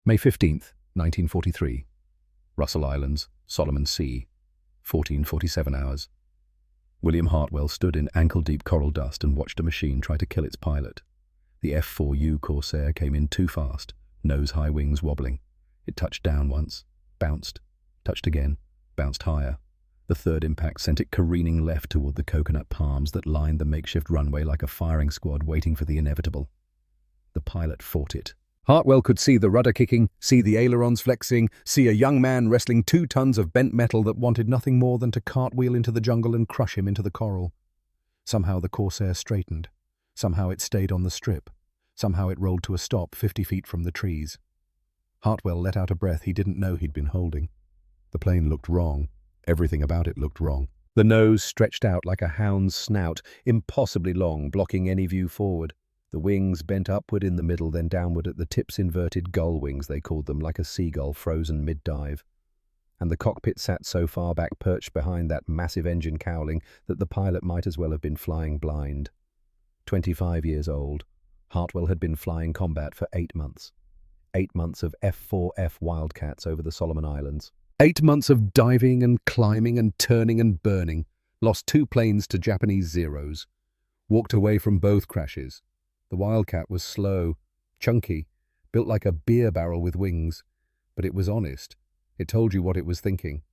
May 15th, 1943. Russell Islands, Solomon Sea, 1447 hours. William Hartwell stood in ankle-deep coral dust and watched a machine try to kill its pilot. The F4U Corsair came in too fast, nose-high wings wobbling. It touched down once, bounced, touched again, bounced higher. The third impact sent it careening left toward the coconut palms that lined the makeshift runway like a firing squad waiting for the inevitable. The pilot fought it. Hartwell could see the rudder kicking, see the ailerons flexing, see a young man wrestling 2 tons of bent metal that wanted nothing more than to cartwheel into the jungle and crush him into the coral. Somehow the Corsair straightened. Somehow it stayed on the strip. Somehow it rolled to a stop 50 feet from the trees. Hartwell let out a breath he didn't know he'd been holding. The plane looked wrong. Everything about it looked wrong. The nose stretched out like a hound's snout, impossibly long, blocking any view forward. The wings bent upward in the middle, then downward at the tips, inverted gull wings, they called them, like a seagull frozen mid-dive. And the cockpit sat so far back, perched behind that massive engine cowling, that the pilot might as well have been flying blind. 25 years old, Hartwell had been flying combat for 8 months. 8 months of F4F Wildcats over the Solomon Islands. 8 months of diving and climbing and turning and burning. Lost 2 planes to Japanese Zeros. Walked away from both crashes. The Wildcat was slow, chunky, built like a beer barrel with wings. But it was honest. It told you what it was thinking.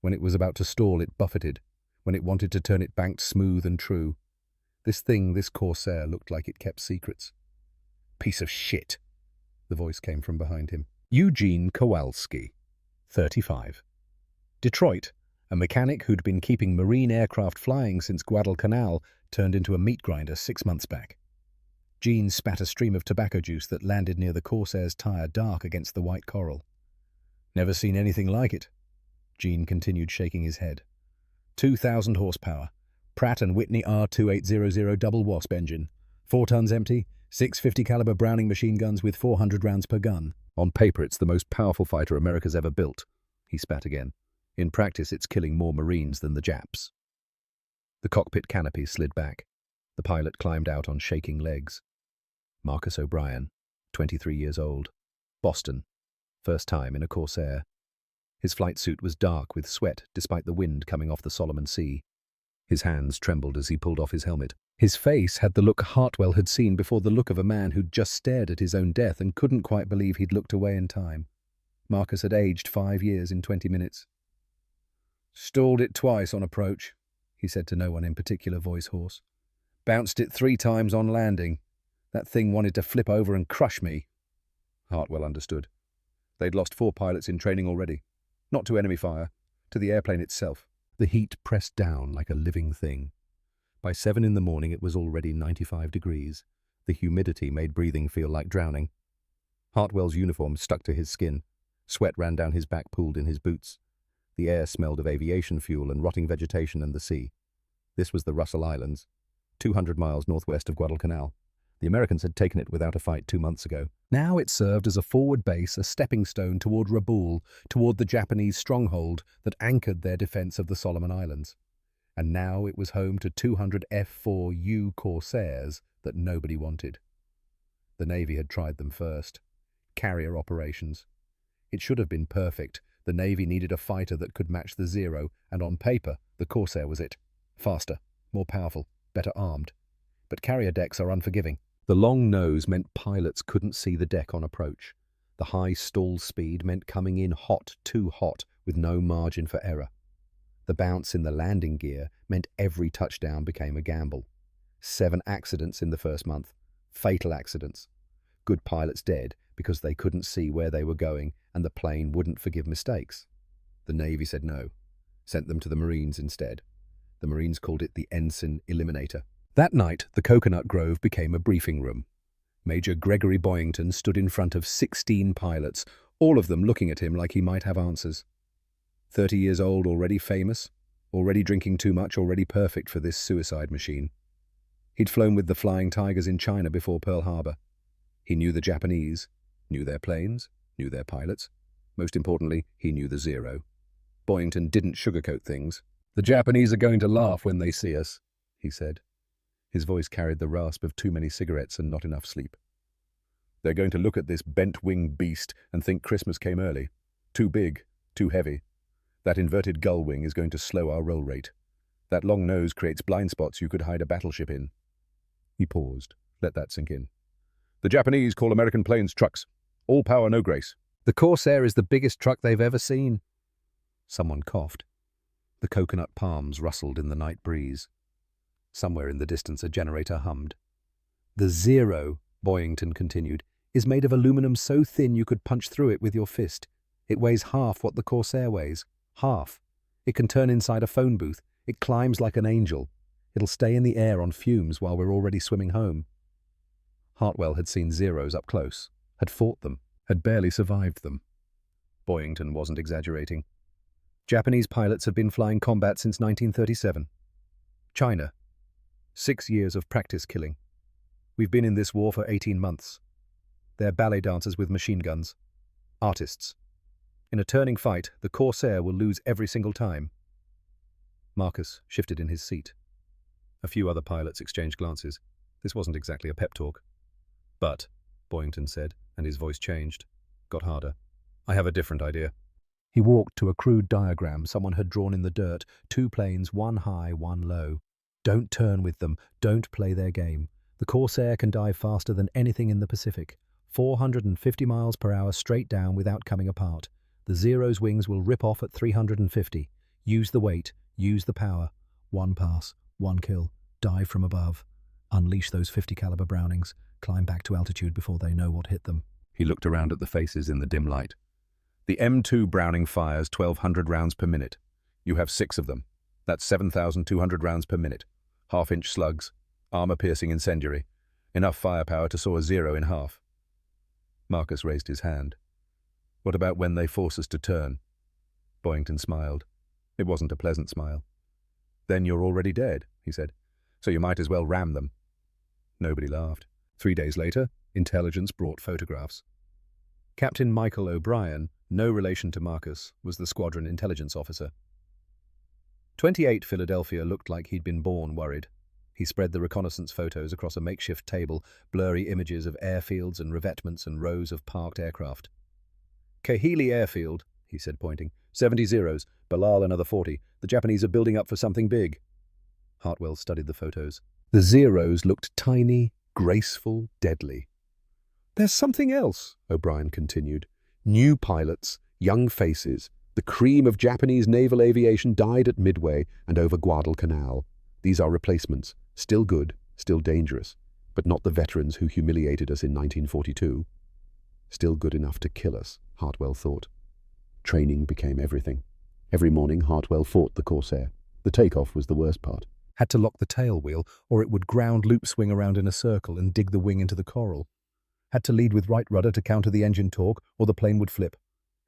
When it was about to stall, it buffeted. When it wanted to turn, it banked smooth and true. This Corsair, looked like it kept secrets. "Piece of shit," the voice came from behind him. Eugene Kowalski, 35. Detroit, a mechanic who'd been keeping marine aircraft flying since Guadalcanal, turned into a meat grinder 6 months back. Gene spat a stream of tobacco juice that landed near the Corsair's tire, dark against the white coral. "Never seen anything like it." Gene continued, shaking his head. 2,000 horsepower, Pratt & Whitney R2800 double wasp engine, 4 tons empty, 650 caliber Browning machine guns with 400 rounds per gun. "On paper, it's the most powerful fighter America's ever built," he spat again. "In practice, it's killing more Marines than the Japs." The cockpit canopy slid back. The pilot climbed out on shaking legs. Marcus O'Brien, 23 years old. Boston. First time in a Corsair. His flight suit was dark with sweat despite the wind coming off the Solomon Sea. His hands trembled as he pulled off his helmet. His face had the look Hartwell had seen before, the look of a man who'd just stared at his own death and couldn't quite believe he'd looked away in time. Marcus had aged 5 years in 20 minutes. "Stalled it twice on approach," he said to no one in particular, voice hoarse. "Bounced it 3 times on landing. That thing wanted to flip over and crush me." Hartwell understood. They'd lost 4 pilots in training already. Not to enemy fire, to the airplane itself. The heat pressed down like a living thing. By 7 in the morning it was already 95 degrees. The humidity made breathing feel like drowning. Hartwell's uniform stuck to his skin. Sweat ran down his back, pooled in his boots. The air smelled of aviation fuel and rotting vegetation and the sea. This was the Russell Islands, 200 miles northwest of Guadalcanal. The Americans had taken it without a fight 2 months ago. Now it served as a forward base, a stepping stone toward Rabaul, toward the Japanese stronghold that anchored their defense of the Solomon Islands. And now it was home to 200 F4U Corsairs that nobody wanted. The Navy had tried them first. Carrier operations. It should have been perfect. The Navy needed a fighter that could match the Zero, and on paper, the Corsair was it. Faster, more powerful, better armed. But carrier decks are unforgiving. The long nose meant pilots couldn't see the deck on approach. The high stall speed meant coming in hot, too hot, with no margin for error. The bounce in the landing gear meant every touchdown became a gamble. 7 accidents in the first month. Fatal accidents. Good pilots dead because they couldn't see where they were going and the plane wouldn't forgive mistakes. The Navy said no. Sent them to the Marines instead. The Marines called it the Ensign Eliminator. That night, the Coconut Grove became a briefing room. Major Gregory Boyington stood in front of 16 pilots, all of them looking at him like he might have answers. 30 years old, already famous, already drinking too much, already perfect for this suicide machine. He'd flown with the Flying Tigers in China before Pearl Harbor. He knew the Japanese, knew their planes, knew their pilots. Most importantly, he knew the Zero. Boyington didn't sugarcoat things. "The Japanese are going to laugh when they see us," he said. His voice carried the rasp of too many cigarettes and not enough sleep. They're going to look at this bent-wing beast and think Christmas came early. Too big, too heavy. That inverted gull wing is going to slow our roll rate. That long nose creates blind spots you could hide a battleship in. He paused. Let that sink in. The Japanese call American planes trucks. All power, no grace. The Corsair is the biggest truck they've ever seen. Someone coughed. The coconut palms rustled in the night breeze. Somewhere in the distance a generator hummed. The Zero, Boyington continued, is made of aluminum so thin you could punch through it with your fist. It weighs half what the Corsair weighs. Half. It can turn inside a phone booth. It climbs like an angel. It'll stay in the air on fumes while we're already swimming home. Hartwell had seen Zeros up close, had fought them, had barely survived them. Boyington wasn't exaggerating. Japanese pilots have been flying combat since 1937. China. 6 years of practice killing. We've been in this war for 18 months. They're ballet dancers with machine guns. Artists. In a turning fight, the Corsair will lose every single time. Marcus shifted in his seat. A few other pilots exchanged glances. This wasn't exactly a pep talk. But, Boyington said, and his voice changed, got harder. I have a different idea. He walked to a crude diagram someone had drawn in the dirt, 2 planes, one high, one low. Don't turn with them, don't play their game. The Corsair can dive faster than anything in the Pacific. 450 miles per hour straight down without coming apart. The Zero's wings will rip off at 350. Use the weight, use the power. 1 pass, 1 kill, dive from above. Unleash those 50 caliber Brownings, climb back to altitude before they know what hit them. He looked around at the faces in the dim light. The M2 Browning fires 1,200 rounds per minute. You have 6 of them. That's 7,200 rounds per minute. Half-inch slugs, armor-piercing incendiary. Enough firepower to saw a Zero in half. Marcus raised his hand. What about when they force us to turn? Boyington smiled. It wasn't a pleasant smile. Then you're already dead, he said. So you might as well ram them. Nobody laughed. 3 days later, intelligence brought photographs. Captain Michael O'Brien, no relation to Marcus, was the squadron intelligence officer. 28 Philadelphia looked like he'd been born worried. He spread the reconnaissance photos across a makeshift table, blurry images of airfields and revetments and rows of parked aircraft. Kahili Airfield, he said, pointing. 70 Zeros, Balal another 40. The Japanese are building up for something big. Hartwell studied the photos. The Zeros looked tiny, graceful, deadly. There's something else, O'Brien continued. New pilots, young faces. The cream of Japanese naval aviation died at Midway and over Guadalcanal. These are replacements, still good, still dangerous, but not the veterans who humiliated us in 1942. Still good enough to kill us, Hartwell thought. Training became everything. Every morning Hartwell fought the Corsair. The takeoff was the worst part. Had to lock the tail wheel, or it would ground loop swing around in a circle and dig the wing into the coral. Had to lead with right rudder to counter the engine torque, or the plane would flip.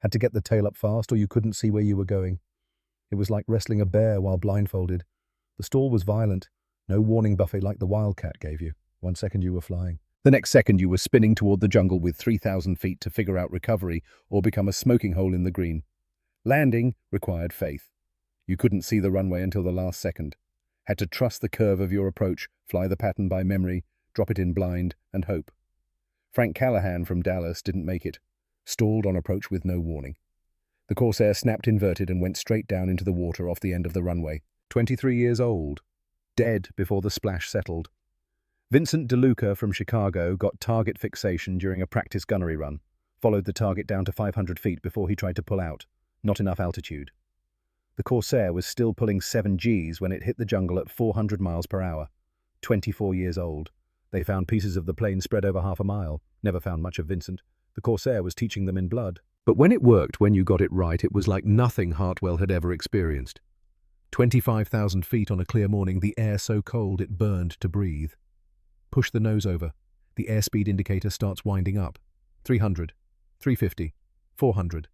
Had to get the tail up fast, or you couldn't see where you were going. It was like wrestling a bear while blindfolded. The stall was violent. No warning buffet like the Wildcat gave you. 1 second you were flying. The next second you were spinning toward the jungle with 3,000 feet to figure out recovery or become a smoking hole in the green. Landing required faith. You couldn't see the runway until the last second. Had to trust the curve of your approach, fly the pattern by memory, drop it in blind, and hope. Frank Callahan from Dallas didn't make it. Stalled on approach with no warning. The Corsair snapped inverted and went straight down into the water off the end of the runway. 23 years old. Dead before the splash settled. Vincent DeLuca from Chicago got target fixation during a practice gunnery run. Followed the target down to 500 feet before he tried to pull out. Not enough altitude. The Corsair was still pulling 7 Gs when it hit the jungle at 400 miles per hour. 24 years old. They found pieces of the plane spread over half a mile. Never found much of Vincent. The Corsair was teaching them in blood. But when it worked, when you got it right, it was like nothing Hartwell had ever experienced. 25,000 feet on a clear morning, the air so cold it burned to breathe. Push the nose over. The airspeed indicator starts winding up. 300, 350, 400.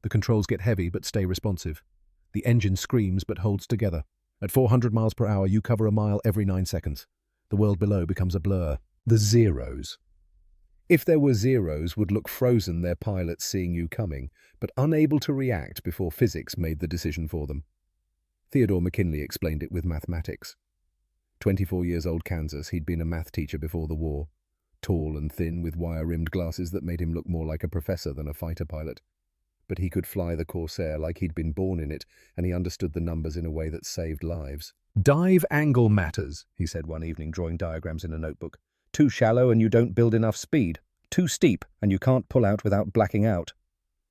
The controls get heavy but stay responsive. The engine screams but holds together. At 400 miles per hour, you cover a mile every 9 seconds. The world below becomes a blur. The Zeros. If there were Zeros, would look frozen, their pilots seeing you coming, but unable to react before physics made the decision for them. Theodore McKinley explained it with mathematics. 24 years old Kansas, he'd been a math teacher before the war. tall and thin with wire-rimmed glasses that made him look more like a professor than a fighter pilot. But he could fly the Corsair like he'd been born in it, and he understood the numbers in a way that saved lives. "Dive angle matters," he said one evening, drawing diagrams in a notebook. "Too shallow and you don't build enough speed. Too steep and you can't pull out without blacking out.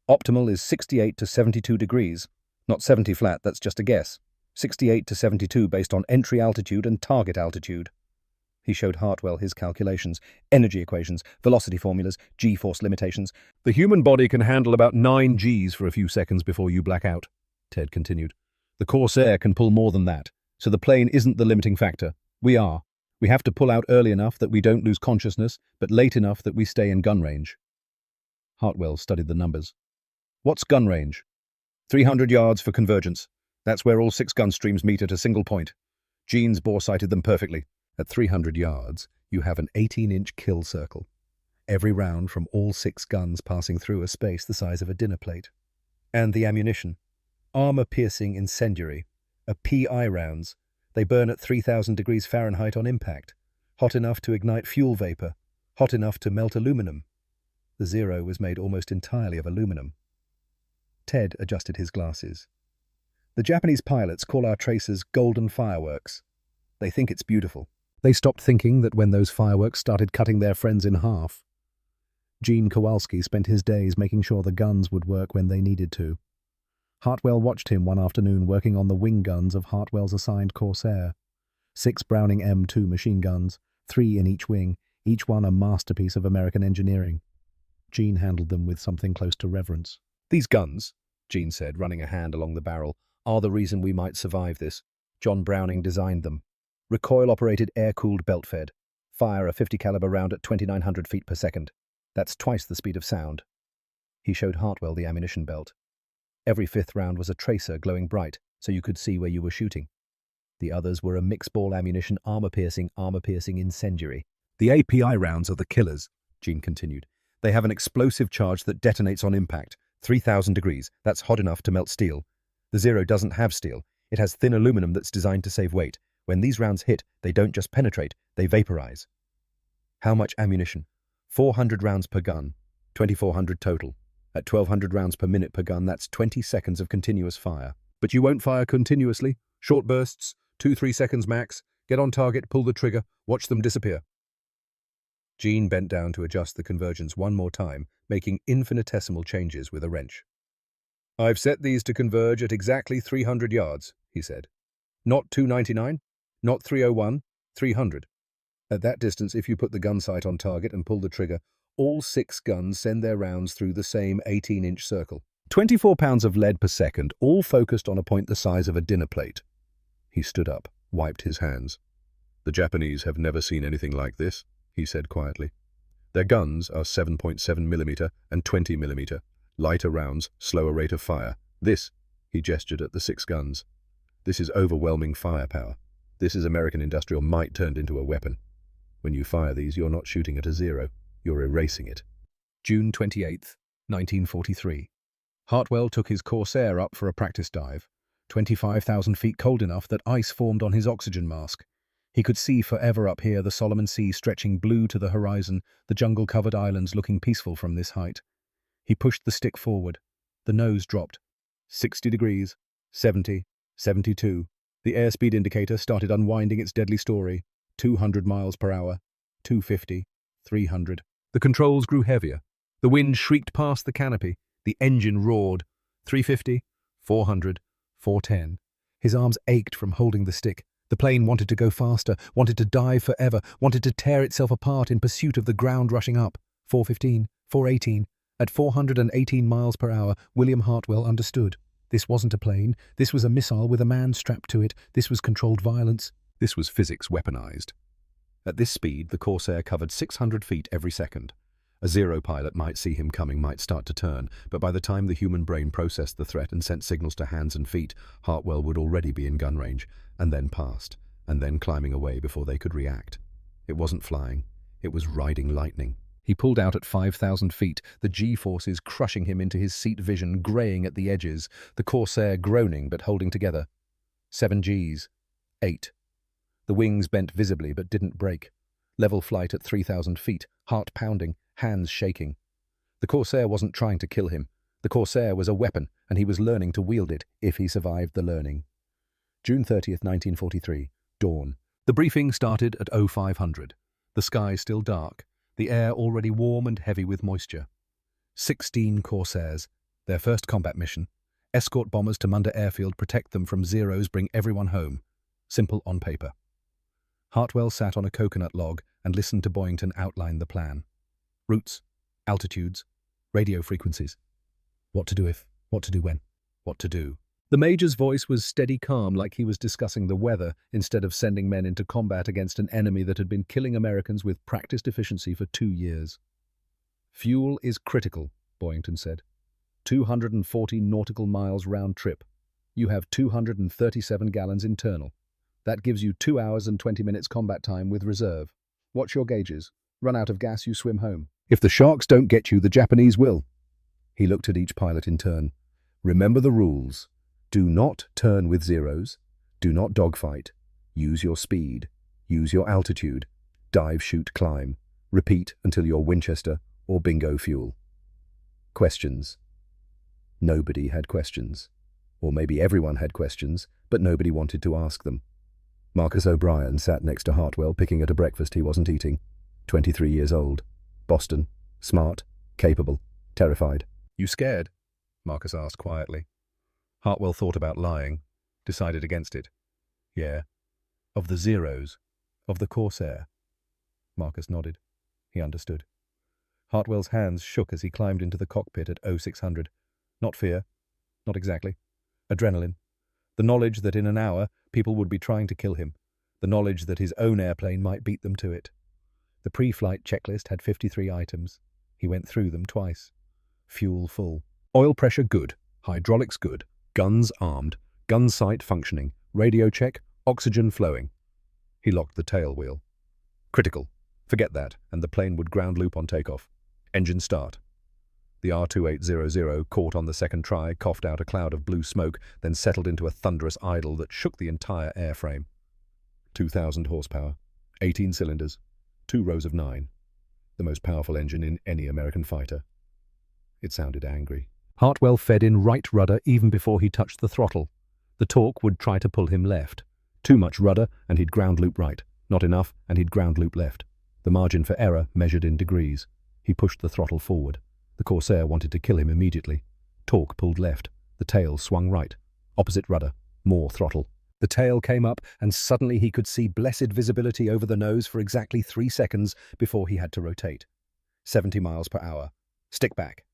Optimal is 68 to 72 degrees. Not 70 flat, that's just a guess. 68 to 72 based on entry altitude and target altitude." He showed Hartwell his calculations, energy equations, velocity formulas, G-force limitations. "The human body can handle about 9 Gs for a few seconds before you black out," Ted continued. "The Corsair can pull more than that, so the plane isn't the limiting factor. We are. We have to pull out early enough that we don't lose consciousness, but late enough that we stay in gun range." Hartwell studied the numbers. "What's gun range?" 300 yards for convergence. That's where all 6 gun streams meet at a single point. Jean's bore-sighted them perfectly. At 300 yards, you have an 18-inch kill circle. Every round from all 6 guns passing through a space the size of a dinner plate. And the ammunition. Armor-piercing incendiary. PI rounds. They burn at 3,000 degrees Fahrenheit on impact. Hot enough to ignite fuel vapor. Hot enough to melt aluminum. The Zero was made almost entirely of aluminum. Ted adjusted his glasses. "The Japanese pilots call our tracers golden fireworks. They think it's beautiful. They stopped thinking that when those fireworks started cutting their friends in half." Gene Kowalski spent his days making sure the guns would work when they needed to. Hartwell watched him one afternoon working on the wing guns of Hartwell's assigned Corsair. 6 Browning M2 machine guns, 3 in each wing, each one a masterpiece of American engineering. Gene handled them with something close to reverence. "These guns," Gene said, running a hand along the barrel, "are the reason we might survive this. John Browning designed them. Recoil-operated air-cooled belt-fed. Fire a .50 caliber round at 2,900 feet per second. That's twice the speed of sound." He showed Hartwell the ammunition belt. Every 5th round was a tracer glowing bright, so you could see where you were shooting. The others were a mixed-ball ammunition armor-piercing incendiary. "The API rounds are the killers," Gene continued. "They have an explosive charge that detonates on impact. 3,000 degrees. That's hot enough to melt steel. The Zero doesn't have steel. It has thin aluminum that's designed to save weight. When these rounds hit, they don't just penetrate, they vaporize." "How much ammunition?" 400 rounds per gun, 2,400 total. At 1,200 rounds per minute per gun, that's 20 seconds of continuous fire. "But you won't fire continuously. Short bursts, 2-3 seconds max. Get on target, pull the trigger, watch them disappear." Gene bent down to adjust the convergence one more time, making infinitesimal changes with a wrench. "I've set these to converge at exactly 300 yards, he said. "Not 299, not 301, 300. At that distance, if you put the gun sight on target and pull the trigger, all 6 guns send their rounds through the same 18-inch circle. 24 pounds of lead per second, all focused on a point the size of a dinner plate." He stood up, wiped his hands. "The Japanese have never seen anything like this," he said quietly. "Their guns are 7.7 millimeter and 20 millimeter. Lighter rounds, slower rate of fire. This," he gestured at the 6 guns. "This is overwhelming firepower. This is American industrial might turned into a weapon. When you fire these, you're not shooting at a Zero. You're erasing it." June 28th, 1943. Hartwell took his Corsair up for a practice dive. 25,000 feet cold enough that ice formed on his oxygen mask. He could see forever up here, the Solomon Sea stretching blue to the horizon, the jungle-covered islands looking peaceful from this height. He pushed the stick forward. The nose dropped. 60 degrees, 70, 72. The airspeed indicator started unwinding its deadly story. 200 miles per hour, 250, 300. The controls grew heavier. The wind shrieked past the canopy. The engine roared. 350, 400, 410. His arms ached from holding the stick. The plane wanted to go faster, wanted to dive forever, wanted to tear itself apart in pursuit of the ground rushing up. 415, 418. At 418 miles per hour, William Hartwell understood. This wasn't a plane. This was a missile with a man strapped to it. This was controlled violence. This was physics weaponized. At this speed, the Corsair covered 600 feet every second. A Zero pilot might see him coming, might start to turn, but by the time the human brain processed the threat and sent signals to hands and feet, Hartwell would already be in gun range, and then past, and then climbing away before they could react. It wasn't flying. It was riding lightning. He pulled out at 5,000 feet, the G-forces crushing him into his seat vision, greying at the edges, the Corsair groaning but holding together. 7 Gs. 8. The wings bent visibly but didn't break. Level flight at 3,000 feet, heart pounding, hands shaking. The Corsair wasn't trying to kill him. The Corsair was a weapon, and he was learning to wield it if he survived the learning. June 30th, 1943. Dawn. The briefing started at 0500. The sky still dark, the air already warm and heavy with moisture. 16 Corsairs. Their first combat mission. Escort bombers to Munda Airfield, protect them from Zeros, bring everyone home. Simple on paper. Hartwell sat on a coconut log and listened to Boyington outline the plan. Routes, altitudes, radio frequencies. What to do if, what to do when, what to do. The Major's voice was steady calm, like he was discussing the weather instead of sending men into combat against an enemy that had been killing Americans with practiced efficiency for 2 years. Fuel is critical, Boyington said. 240 nautical miles round trip. You have 237 gallons internal. That gives you 2 hours and 20 minutes combat time with reserve. Watch your gauges. Run out of gas, you swim home. If the Sharks don't get you, the Japanese will. He looked at each pilot in turn. Remember the rules. Do not turn with Zeros. Do not dogfight. Use your speed. Use your altitude. Dive, shoot, climb. Repeat until you're Winchester or bingo fuel. Questions. Nobody had questions. Or maybe everyone had questions, but nobody wanted to ask them. Marcus O'Brien sat next to Hartwell, picking at a breakfast he wasn't eating. 23 years old. Boston. Smart. Capable. Terrified. You scared? Marcus asked quietly. Hartwell thought about lying, decided against it. Yeah. Of the Zeros. Of the Corsair. Marcus nodded. He understood. Hartwell's hands shook as he climbed into the cockpit at 0600. Not fear. Not exactly. Adrenaline. The knowledge that in an hour people would be trying to kill him. The knowledge that his own airplane might beat them to it. The pre-flight checklist had 53 items. He went through them twice. Fuel full. Oil pressure good. Hydraulics good. Guns armed. Gun sight functioning. Radio check. Oxygen flowing. He locked the tail wheel. Critical. Forget that, and the plane would ground loop on takeoff. Engine start. The R-2800 caught on the second try, coughed out a cloud of blue smoke, then settled into a thunderous idle that shook the entire airframe. 2,000 horsepower. 18 cylinders. 2 rows of 9. The most powerful engine in any American fighter. It sounded angry. Hartwell fed in right rudder even before he touched the throttle. The torque would try to pull him left. Too much rudder, and he'd ground loop right. Not enough, and he'd ground loop left. The margin for error measured in degrees. He pushed the throttle forward. The Corsair wanted to kill him immediately. Torque pulled left. The tail swung right. Opposite rudder. More throttle. The tail came up, and suddenly he could see blessed visibility over the nose for exactly 3 seconds before he had to rotate. 70 miles per hour. Stick back.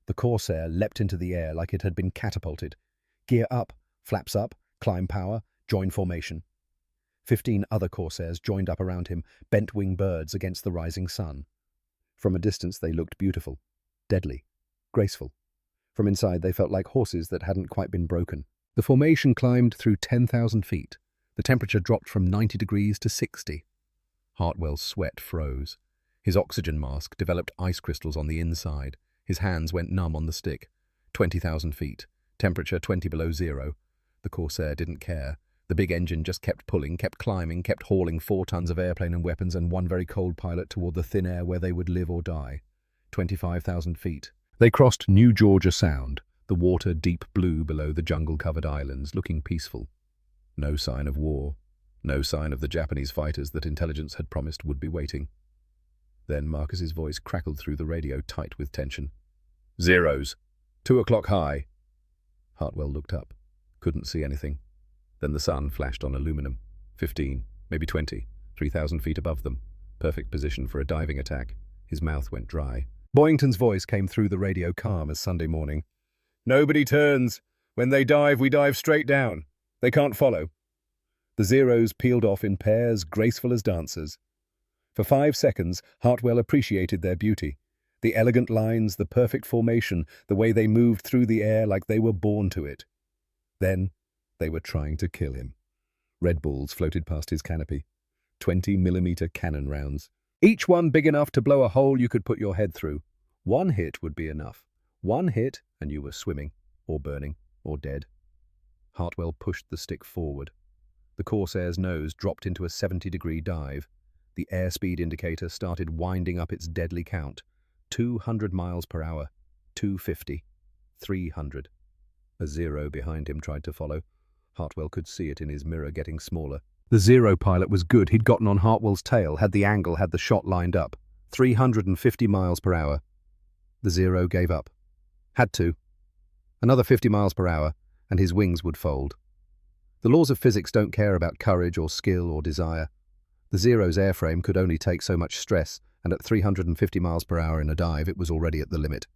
The Corsair leapt into the air like it had been catapulted. Gear up, flaps up, climb power, join formation. 15 other Corsairs joined up around him, bent-wing birds against the rising sun. From a distance they looked beautiful, deadly, graceful. From inside they felt like horses that hadn't quite been broken. The formation climbed through 10,000 feet. The temperature dropped from 90 degrees to 60. Hartwell's sweat froze. His oxygen mask developed ice crystals on the inside. His hands went numb on the stick. 20,000 feet. Temperature 20 below zero. The Corsair didn't care. The big engine just kept pulling, kept climbing, kept hauling 4 tons of airplane and weapons and one very cold pilot toward the thin air where they would live or die. 25,000 feet. They crossed New Georgia Sound, the water deep blue below the jungle-covered islands, looking peaceful. No sign of war. No sign of the Japanese fighters that intelligence had promised would be waiting. Then Marcus's voice crackled through the radio, tight with tension. Zeros. 2 o'clock high. Hartwell looked up. Couldn't see anything. Then the sun flashed on aluminum. 15, maybe 20, 3,000 feet above them. Perfect position for a diving attack. His mouth went dry. Boyington's voice came through the radio, calm as Sunday morning. Nobody turns. When they dive, we dive straight down. They can't follow. The Zeros peeled off in pairs, graceful as dancers. For 5 seconds, Hartwell appreciated their beauty. The elegant lines, the perfect formation, the way they moved through the air like they were born to it. Then they were trying to kill him. Red balls floated past his canopy. 20-millimeter cannon rounds. Each one big enough to blow a hole you could put your head through. 1 hit would be enough. 1 hit, and you were swimming, or burning, or dead. Hartwell pushed the stick forward. The Corsair's nose dropped into a 70-degree dive. The airspeed indicator started winding up its deadly count. 200 miles per hour, 250, 300. A zero behind him tried to follow. Hartwell could see it in his mirror getting smaller. The zero pilot was good. He'd gotten on Hartwell's tail, had the angle, had the shot lined up. 350 miles per hour. The zero gave up. Had to. Another 50 miles per hour, and his wings would fold. The laws of physics don't care about courage or skill or desire. The Zero's airframe could only take so much stress, and at 350 miles per hour in a dive, it was already at the limit.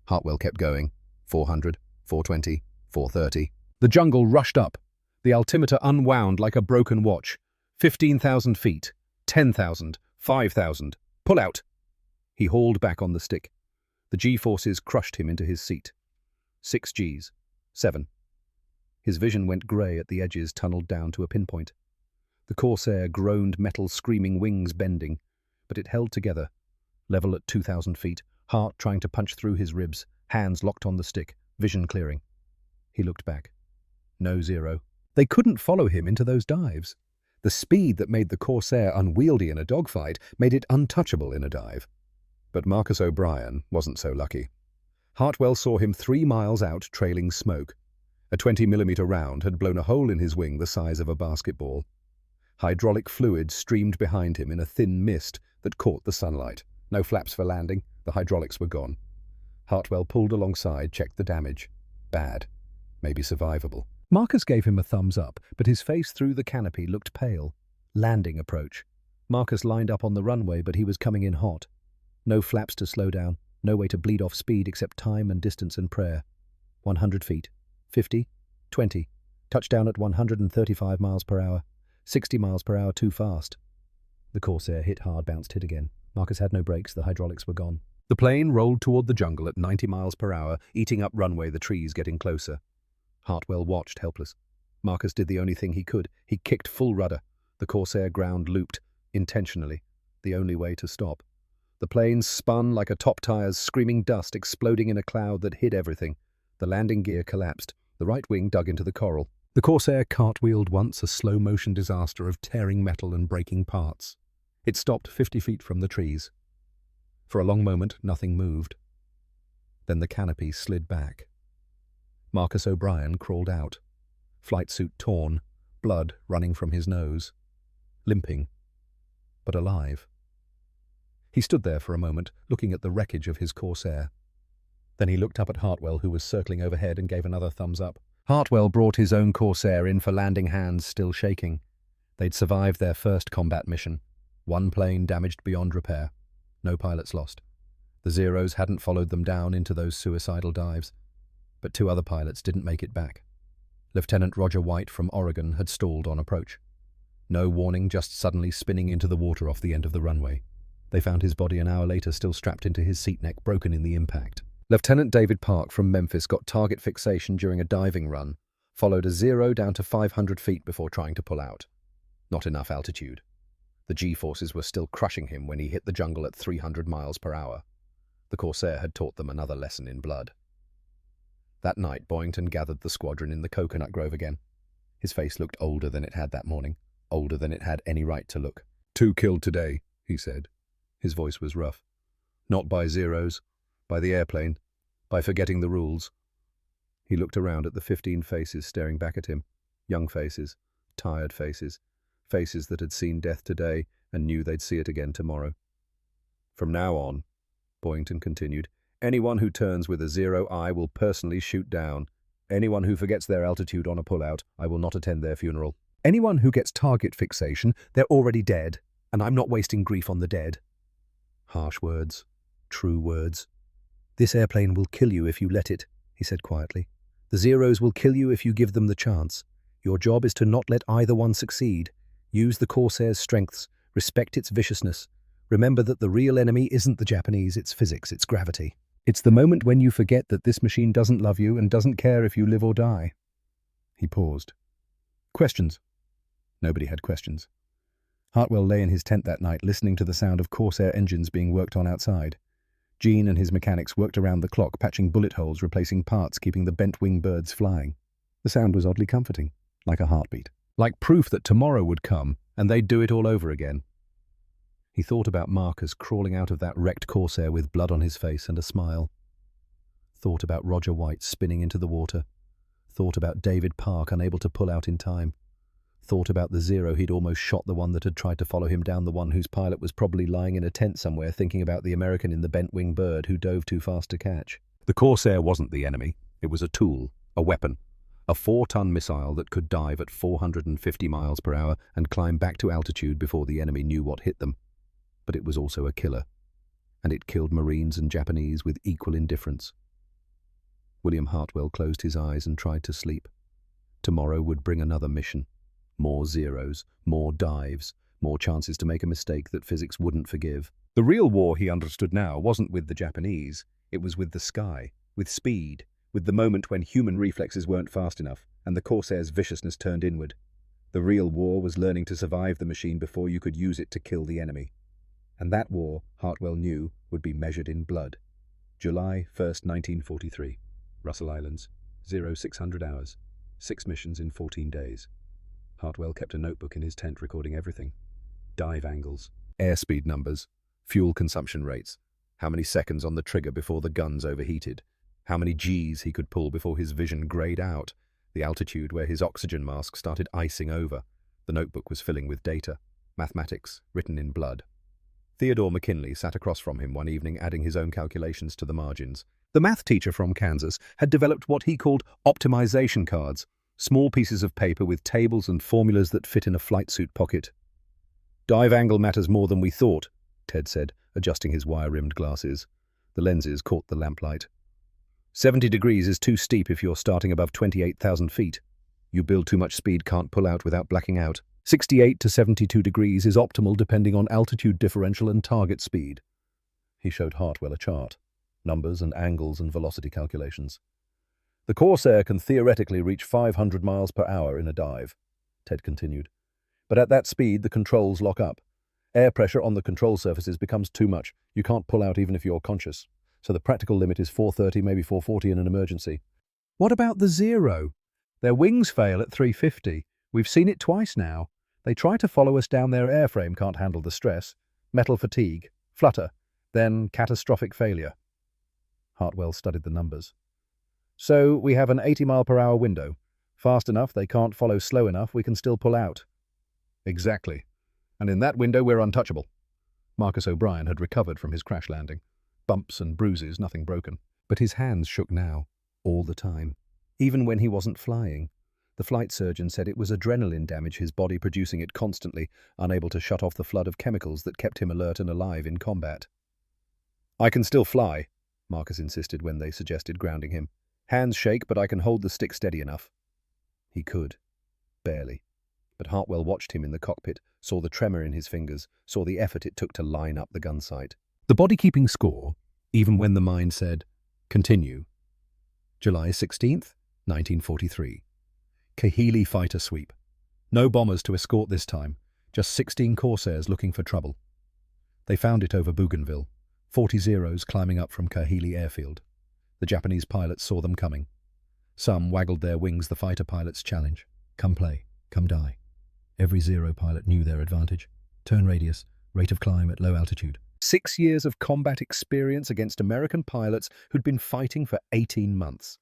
Hartwell kept going. 400, 420, 430. The jungle rushed up. The altimeter unwound like a broken watch. 15,000 feet, 10,000, 5,000. Pull out! He hauled back on the stick. The G-forces crushed him into his seat. 6 Gs. 7. His vision went grey at the edges, tunneled down to a pinpoint. The Corsair groaned, metal screaming, wings bending, but it held together, level at 2,000 feet, heart trying to punch through his ribs, hands locked on the stick, vision clearing. He looked back. No zero. They couldn't follow him into those dives. The speed that made the Corsair unwieldy in a dogfight made it untouchable in a dive. But Marcus O'Brien wasn't so lucky. Hartwell saw him 3 miles out, trailing smoke. A 20mm round had blown a hole in his wing the size of a basketball. Hydraulic fluid streamed behind him in a thin mist that caught the sunlight. No flaps for landing, the hydraulics were gone. Hartwell pulled alongside, checked the damage. Bad. Maybe survivable. Marcus gave him a thumbs up, but his face through the canopy looked pale. Landing approach. Marcus lined up on the runway, but he was coming in hot. No flaps to slow down, no way to bleed off speed except time and distance and prayer. 100 feet. 50. 20. Touchdown at 135 miles per hour. 60 miles per hour too fast. The Corsair hit hard, bounced, hit again. Marcus had no brakes, the hydraulics were gone. The plane rolled toward the jungle at 90 miles per hour, eating up runway, the trees getting closer. Hartwell watched, helpless. Marcus did the only thing he could. He kicked full rudder. The Corsair ground looped, intentionally, the only way to stop. The plane spun like a top tires, screaming dust, exploding in a cloud that hid everything. The landing gear collapsed. The right wing dug into the coral. The Corsair cartwheeled once, a slow-motion disaster of tearing metal and breaking parts. It stopped 50 feet from the trees. For a long moment, nothing moved. Then the canopy slid back. Marcus O'Brien crawled out, flight suit torn, blood running from his nose, limping, but alive. He stood there for a moment, looking at the wreckage of his Corsair. Then he looked up at Hartwell, who was circling overhead, and gave another thumbs up. Hartwell brought his own Corsair in for landing, hands still shaking. They'd survived their first combat mission. 1 plane damaged beyond repair. No pilots lost. The Zeros hadn't followed them down into those suicidal dives. But 2 other pilots didn't make it back. Lieutenant Roger White from Oregon had stalled on approach. No warning, just suddenly spinning into the water off the end of the runway. They found his body an hour later, still strapped into his seat neck, broken in the impact. Lieutenant David Park from Memphis got target fixation during a diving run, followed a Zero down to 500 feet before trying to pull out. Not enough altitude. The G-forces were still crushing him when he hit the jungle at 300 miles per hour. The Corsair had taught them another lesson in blood. That night, Boynton gathered the squadron in the coconut grove again. His face looked older than it had that morning, older than it had any right to look. 2 killed today, he said. His voice was rough. Not by Zeros, by the airplane, by forgetting the rules. He looked around at the 15 faces staring back at him. Young faces, tired faces, faces that had seen death today and knew they'd see it again tomorrow. From now on, Boynton continued, anyone who turns with a Zero I will personally shoot down. Anyone who forgets their altitude on a pullout, I will not attend their funeral. Anyone who gets target fixation, they're already dead, and I'm not wasting grief on the dead. Harsh words, true words. This airplane will kill you if you let it, he said quietly. The Zeros will kill you if you give them the chance. Your job is to not let either one succeed. Use the Corsair's strengths, respect its viciousness. Remember that the real enemy isn't the Japanese, it's physics, it's gravity. It's the moment when you forget that this machine doesn't love you and doesn't care if you live or die. He paused. Questions? Nobody had questions. Hartwell lay in his tent that night, listening to the sound of Corsair engines being worked on outside. Gene and his mechanics worked around the clock, patching bullet holes, replacing parts, keeping the bent-wing birds flying. The sound was oddly comforting, like a heartbeat, like proof that tomorrow would come and they'd do it all over again. He thought about Marcus crawling out of that wrecked Corsair with blood on his face and a smile. Thought about Roger White spinning into the water. Thought about David Park unable to pull out in time. Thought about the Zero he'd almost shot, the one that had tried to follow him down, the one whose pilot was probably lying in a tent somewhere thinking about the American in the bent-wing bird who dove too fast to catch. The Corsair wasn't the enemy. It was a tool, a weapon, a 4-ton missile that could dive at 450 miles per hour and climb back to altitude before the enemy knew what hit them. But it was also a killer, and it killed Marines and Japanese with equal indifference. William Hartwell closed his eyes and tried to sleep. Tomorrow would bring another mission. More Zeros, more dives, more chances to make a mistake that physics wouldn't forgive. The real war, he understood now, wasn't with the Japanese. It was with the sky, with speed, with the moment when human reflexes weren't fast enough and the Corsair's viciousness turned inward. The real war was learning to survive the machine before you could use it to kill the enemy. And that war, Hartwell knew, would be measured in blood. July 1st, 1943. Russell Islands. 0600 hours. 6 missions in 14 days. Hartwell kept a notebook in his tent recording everything. Dive angles, airspeed numbers, fuel consumption rates, how many seconds on the trigger before the guns overheated, how many Gs he could pull before his vision grayed out, the altitude where his oxygen mask started icing over. The notebook was filling with data, mathematics written in blood. Theodore McKinley sat across from him one evening, adding his own calculations to the margins. The math teacher from Kansas had developed what he called optimization cards, small pieces of paper with tables and formulas that fit in a flight suit pocket. "Dive angle matters more than we thought," Ted said, adjusting his wire-rimmed glasses. The lenses caught the lamplight. 70 degrees is too steep if you're starting above 28,000 feet. You build too much speed, can't pull out without blacking out. 68 to 72 degrees is optimal depending on altitude differential and target speed. He showed Hartwell a chart, numbers and angles and velocity calculations. The Corsair can theoretically reach 500 miles per hour in a dive, Ted continued. But at that speed, the controls lock up. Air pressure on the control surfaces becomes too much. You can't pull out even if you're conscious. So the practical limit is 430, maybe 440 in an emergency. What about the Zero? Their wings fail at 350. We've seen it twice now. They try to follow us down, their airframe can't handle the stress. Metal fatigue, flutter, then catastrophic failure. Hartwell studied the numbers. So we have an 80-mile-per-hour window. Fast enough, they can't follow. Slow enough, we can still pull out. Exactly. And in that window, we're untouchable. Marcus O'Brien had recovered from his crash landing. Bumps and bruises, nothing broken. But his hands shook now, all the time. Even when he wasn't flying. The flight surgeon said it was adrenaline damage, his body producing it constantly, unable to shut off the flood of chemicals that kept him alert and alive in combat. "I can still fly," Marcus insisted when they suggested grounding him. "Hands shake, but I can hold the stick steady enough." He could. Barely. But Hartwell watched him in the cockpit, saw the tremor in his fingers, saw the effort it took to line up the gun sight. The body keeping score, even when the mind said, "Continue." July 16th, 1943. Kahili fighter sweep. No bombers to escort this time, just 16 Corsairs looking for trouble. They found it over Bougainville, 40 Zeros climbing up from Kahili airfield. The Japanese pilots saw them coming. Some waggled their wings, the fighter pilots' challenge. Come play, come die. Every Zero pilot knew their advantage. Turn radius, rate of climb at low altitude. 6 years of combat experience against American pilots who'd been fighting for 18 months.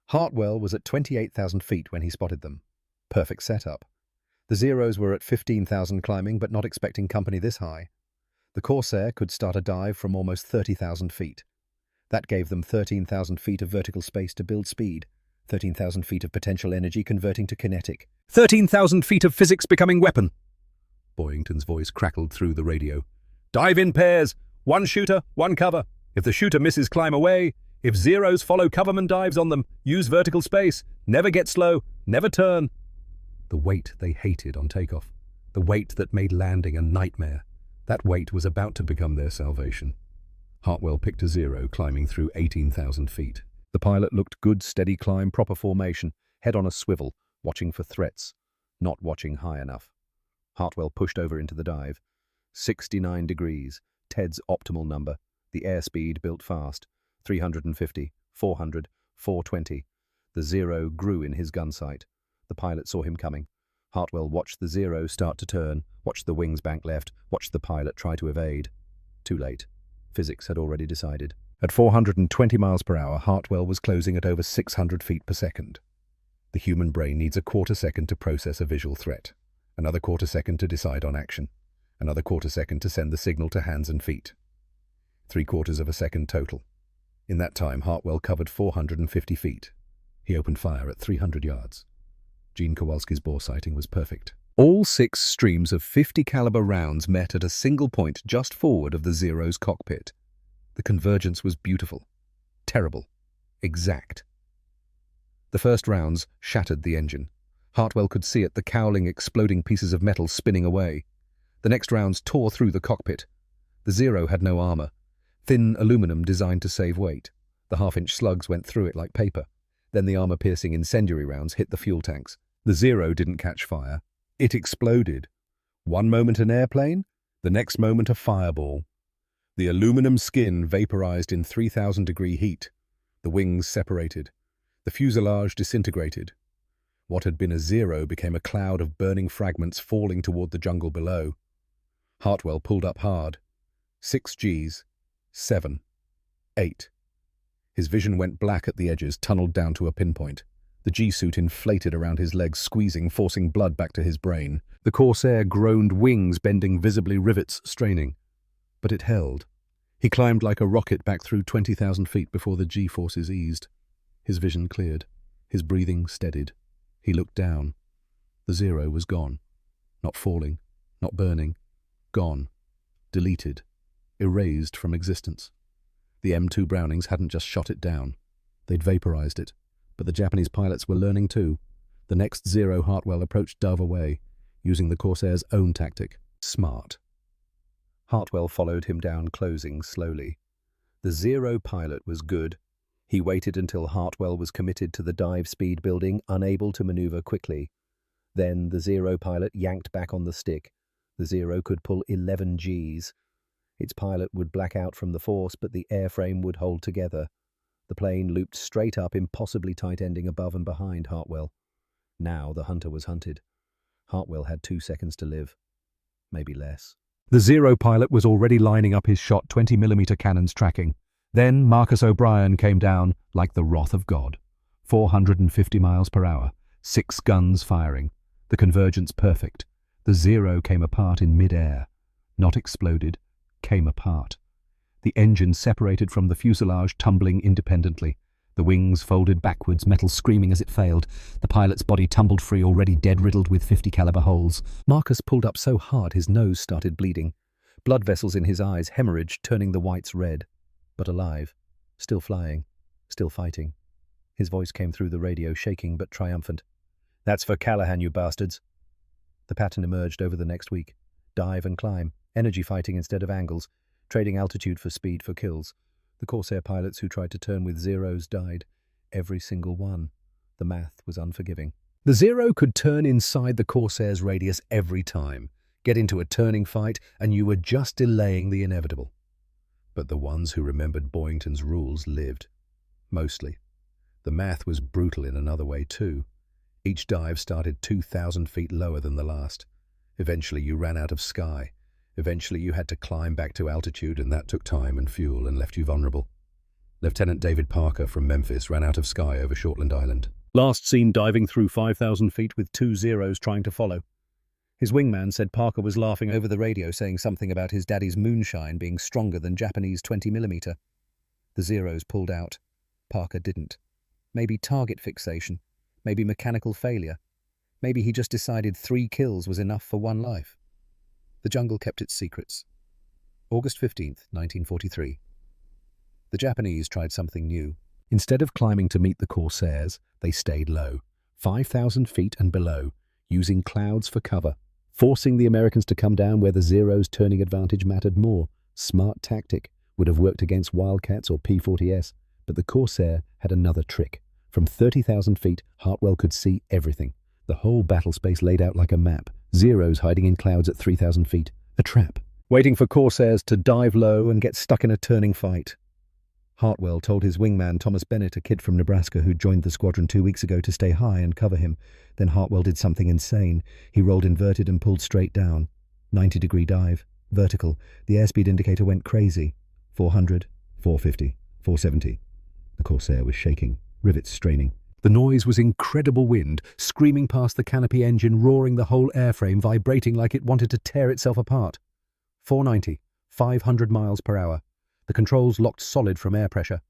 Hartwell was at 28,000 feet when he spotted them. Perfect setup. The Zeros were at 15,000 climbing, but not expecting company this high. The Corsair could start a dive from almost 30,000 feet. That gave them 13,000 feet of vertical space to build speed, 13,000 feet of potential energy converting to kinetic, 13,000 feet of physics becoming weapon. Boyington's voice crackled through the radio. "Dive in pairs, one shooter, one cover. If the shooter misses, climb away. If Zeros follow, coverman dives on them. Use vertical space. Never get slow. Never turn." The weight they hated on takeoff. The weight that made landing a nightmare. That weight was about to become their salvation. Hartwell picked a Zero, climbing through 18,000 feet. The pilot looked good, steady climb, proper formation, head on a swivel, watching for threats, not watching high enough. Hartwell pushed over into the dive. 69 degrees, Ted's optimal number. The airspeed built fast. 350, 400, 420. The Zero grew in his gun sight. The pilot saw him coming. Hartwell watched the Zero start to turn, watched the wings bank left, watched the pilot try to evade. Too late. Physics had already decided. At 420 miles per hour, Hartwell was closing at over 600 feet per second. The human brain needs a quarter second to process a visual threat, another quarter second to decide on action, another quarter second to send the signal to hands and feet. 3/4 of a second total. In that time, Hartwell covered 450 feet. He opened fire at 300 yards. Gene Kowalski's bore sighting was perfect. All 6 streams of 50 caliber rounds met at a single point just forward of the Zero's cockpit. The convergence was beautiful, terrible, exact. The first rounds shattered the engine. Hartwell could see it, the cowling, exploding pieces of metal spinning away. The next rounds tore through the cockpit. The Zero had no armor, thin aluminum designed to save weight. The half-inch slugs went through it like paper. Then the armor-piercing incendiary rounds hit the fuel tanks. The Zero didn't catch fire. It exploded. One moment an airplane, the next moment a fireball. The aluminum skin vaporized in 3,000-degree heat. The wings separated. The fuselage disintegrated. What had been a Zero became a cloud of burning fragments falling toward the jungle below. Hartwell pulled up hard. 6 Gs. 7. 8. His vision went black at the edges, tunneled down to a pinpoint. The G-suit inflated around his legs, squeezing, forcing blood back to his brain. The Corsair groaned, wings bending visibly, rivets straining. But it held. He climbed like a rocket back through 20,000 feet before the G-forces eased. His vision cleared. His breathing steadied. He looked down. The Zero was gone. Not falling, not burning. Gone. Deleted. Erased from existence. The M2 Brownings hadn't just shot it down. They'd vaporized it. But the Japanese pilots were learning too. The next Zero, Hartwell approached dove away, using the Corsair's own tactic. Smart. Hartwell followed him down, closing slowly. The Zero pilot was good. He waited until Hartwell was committed to the dive speed building, unable to maneuver quickly. Then the Zero pilot yanked back on the stick. The Zero could pull 11 Gs. Its pilot would black out from the force, but the airframe would hold together. The plane looped straight up, impossibly tight ending above and behind Hartwell. Now the hunter was hunted. Hartwell had 2 seconds to live. Maybe less. The Zero pilot was already lining up his shot, 20mm cannons tracking. Then Marcus O'Brien came down like the wrath of God. 450 miles per hour, 6 guns firing. The convergence perfect. The Zero came apart in mid-air. Not exploded, came apart. The engine separated from the fuselage, tumbling independently. The wings folded backwards, metal screaming as it failed. The pilot's body tumbled free, already dead, riddled with 50 caliber holes. Marcus pulled up so hard his nose started bleeding. Blood vessels in his eyes hemorrhaged, turning the whites red. But alive. Still flying. Still fighting. His voice came through the radio, shaking but triumphant. "That's for Callahan, you bastards." The pattern emerged over the next week. Dive and climb. Energy fighting instead of angles. Trading altitude for speed for kills. The Corsair pilots who tried to turn with Zeros died. Every single one. The math was unforgiving. The Zero could turn inside the Corsair's radius every time. Get into a turning fight, and you were just delaying the inevitable. But the ones who remembered Boyington's rules lived. Mostly. The math was brutal in another way too. Each dive started 2,000 feet lower than the last. Eventually you ran out of sky. Eventually you had to climb back to altitude, and that took time and fuel and left you vulnerable. Lieutenant David Parker from Memphis ran out of sky over Shortland Island. Last seen diving through 5,000 feet with 2 Zeros trying to follow. His wingman said Parker was laughing over the radio, saying something about his daddy's moonshine being stronger than Japanese 20mm. The Zeros pulled out. Parker didn't. Maybe target fixation. Maybe mechanical failure. Maybe he just decided 3 kills was enough for 1 life. The jungle kept its secrets. August 15th, 1943. The Japanese tried something new. Instead of climbing to meet the Corsairs, they stayed low, 5,000 feet and below, using clouds for cover, forcing the Americans to come down where the Zero's turning advantage mattered more. Smart tactic, would have worked against Wildcats or P-40S, but the Corsair had another trick. From 30,000 feet, Hartwell could see everything. The whole battle space laid out like a map. Zeros hiding in clouds at 3,000 feet. A trap. Waiting for Corsairs to dive low and get stuck in a turning fight. Hartwell told his wingman Thomas Bennett, a kid from Nebraska who'd joined the squadron 2 weeks ago, to stay high and cover him. Then Hartwell did something insane. He rolled inverted and pulled straight down. 90-degree dive. Vertical. The airspeed indicator went crazy. 400, 450, 470. The Corsair was shaking, rivets straining. The noise was incredible wind, screaming past the canopy engine, roaring the whole airframe, vibrating like it wanted to tear itself apart. 490, 500 miles per hour. The controls locked solid from air pressure.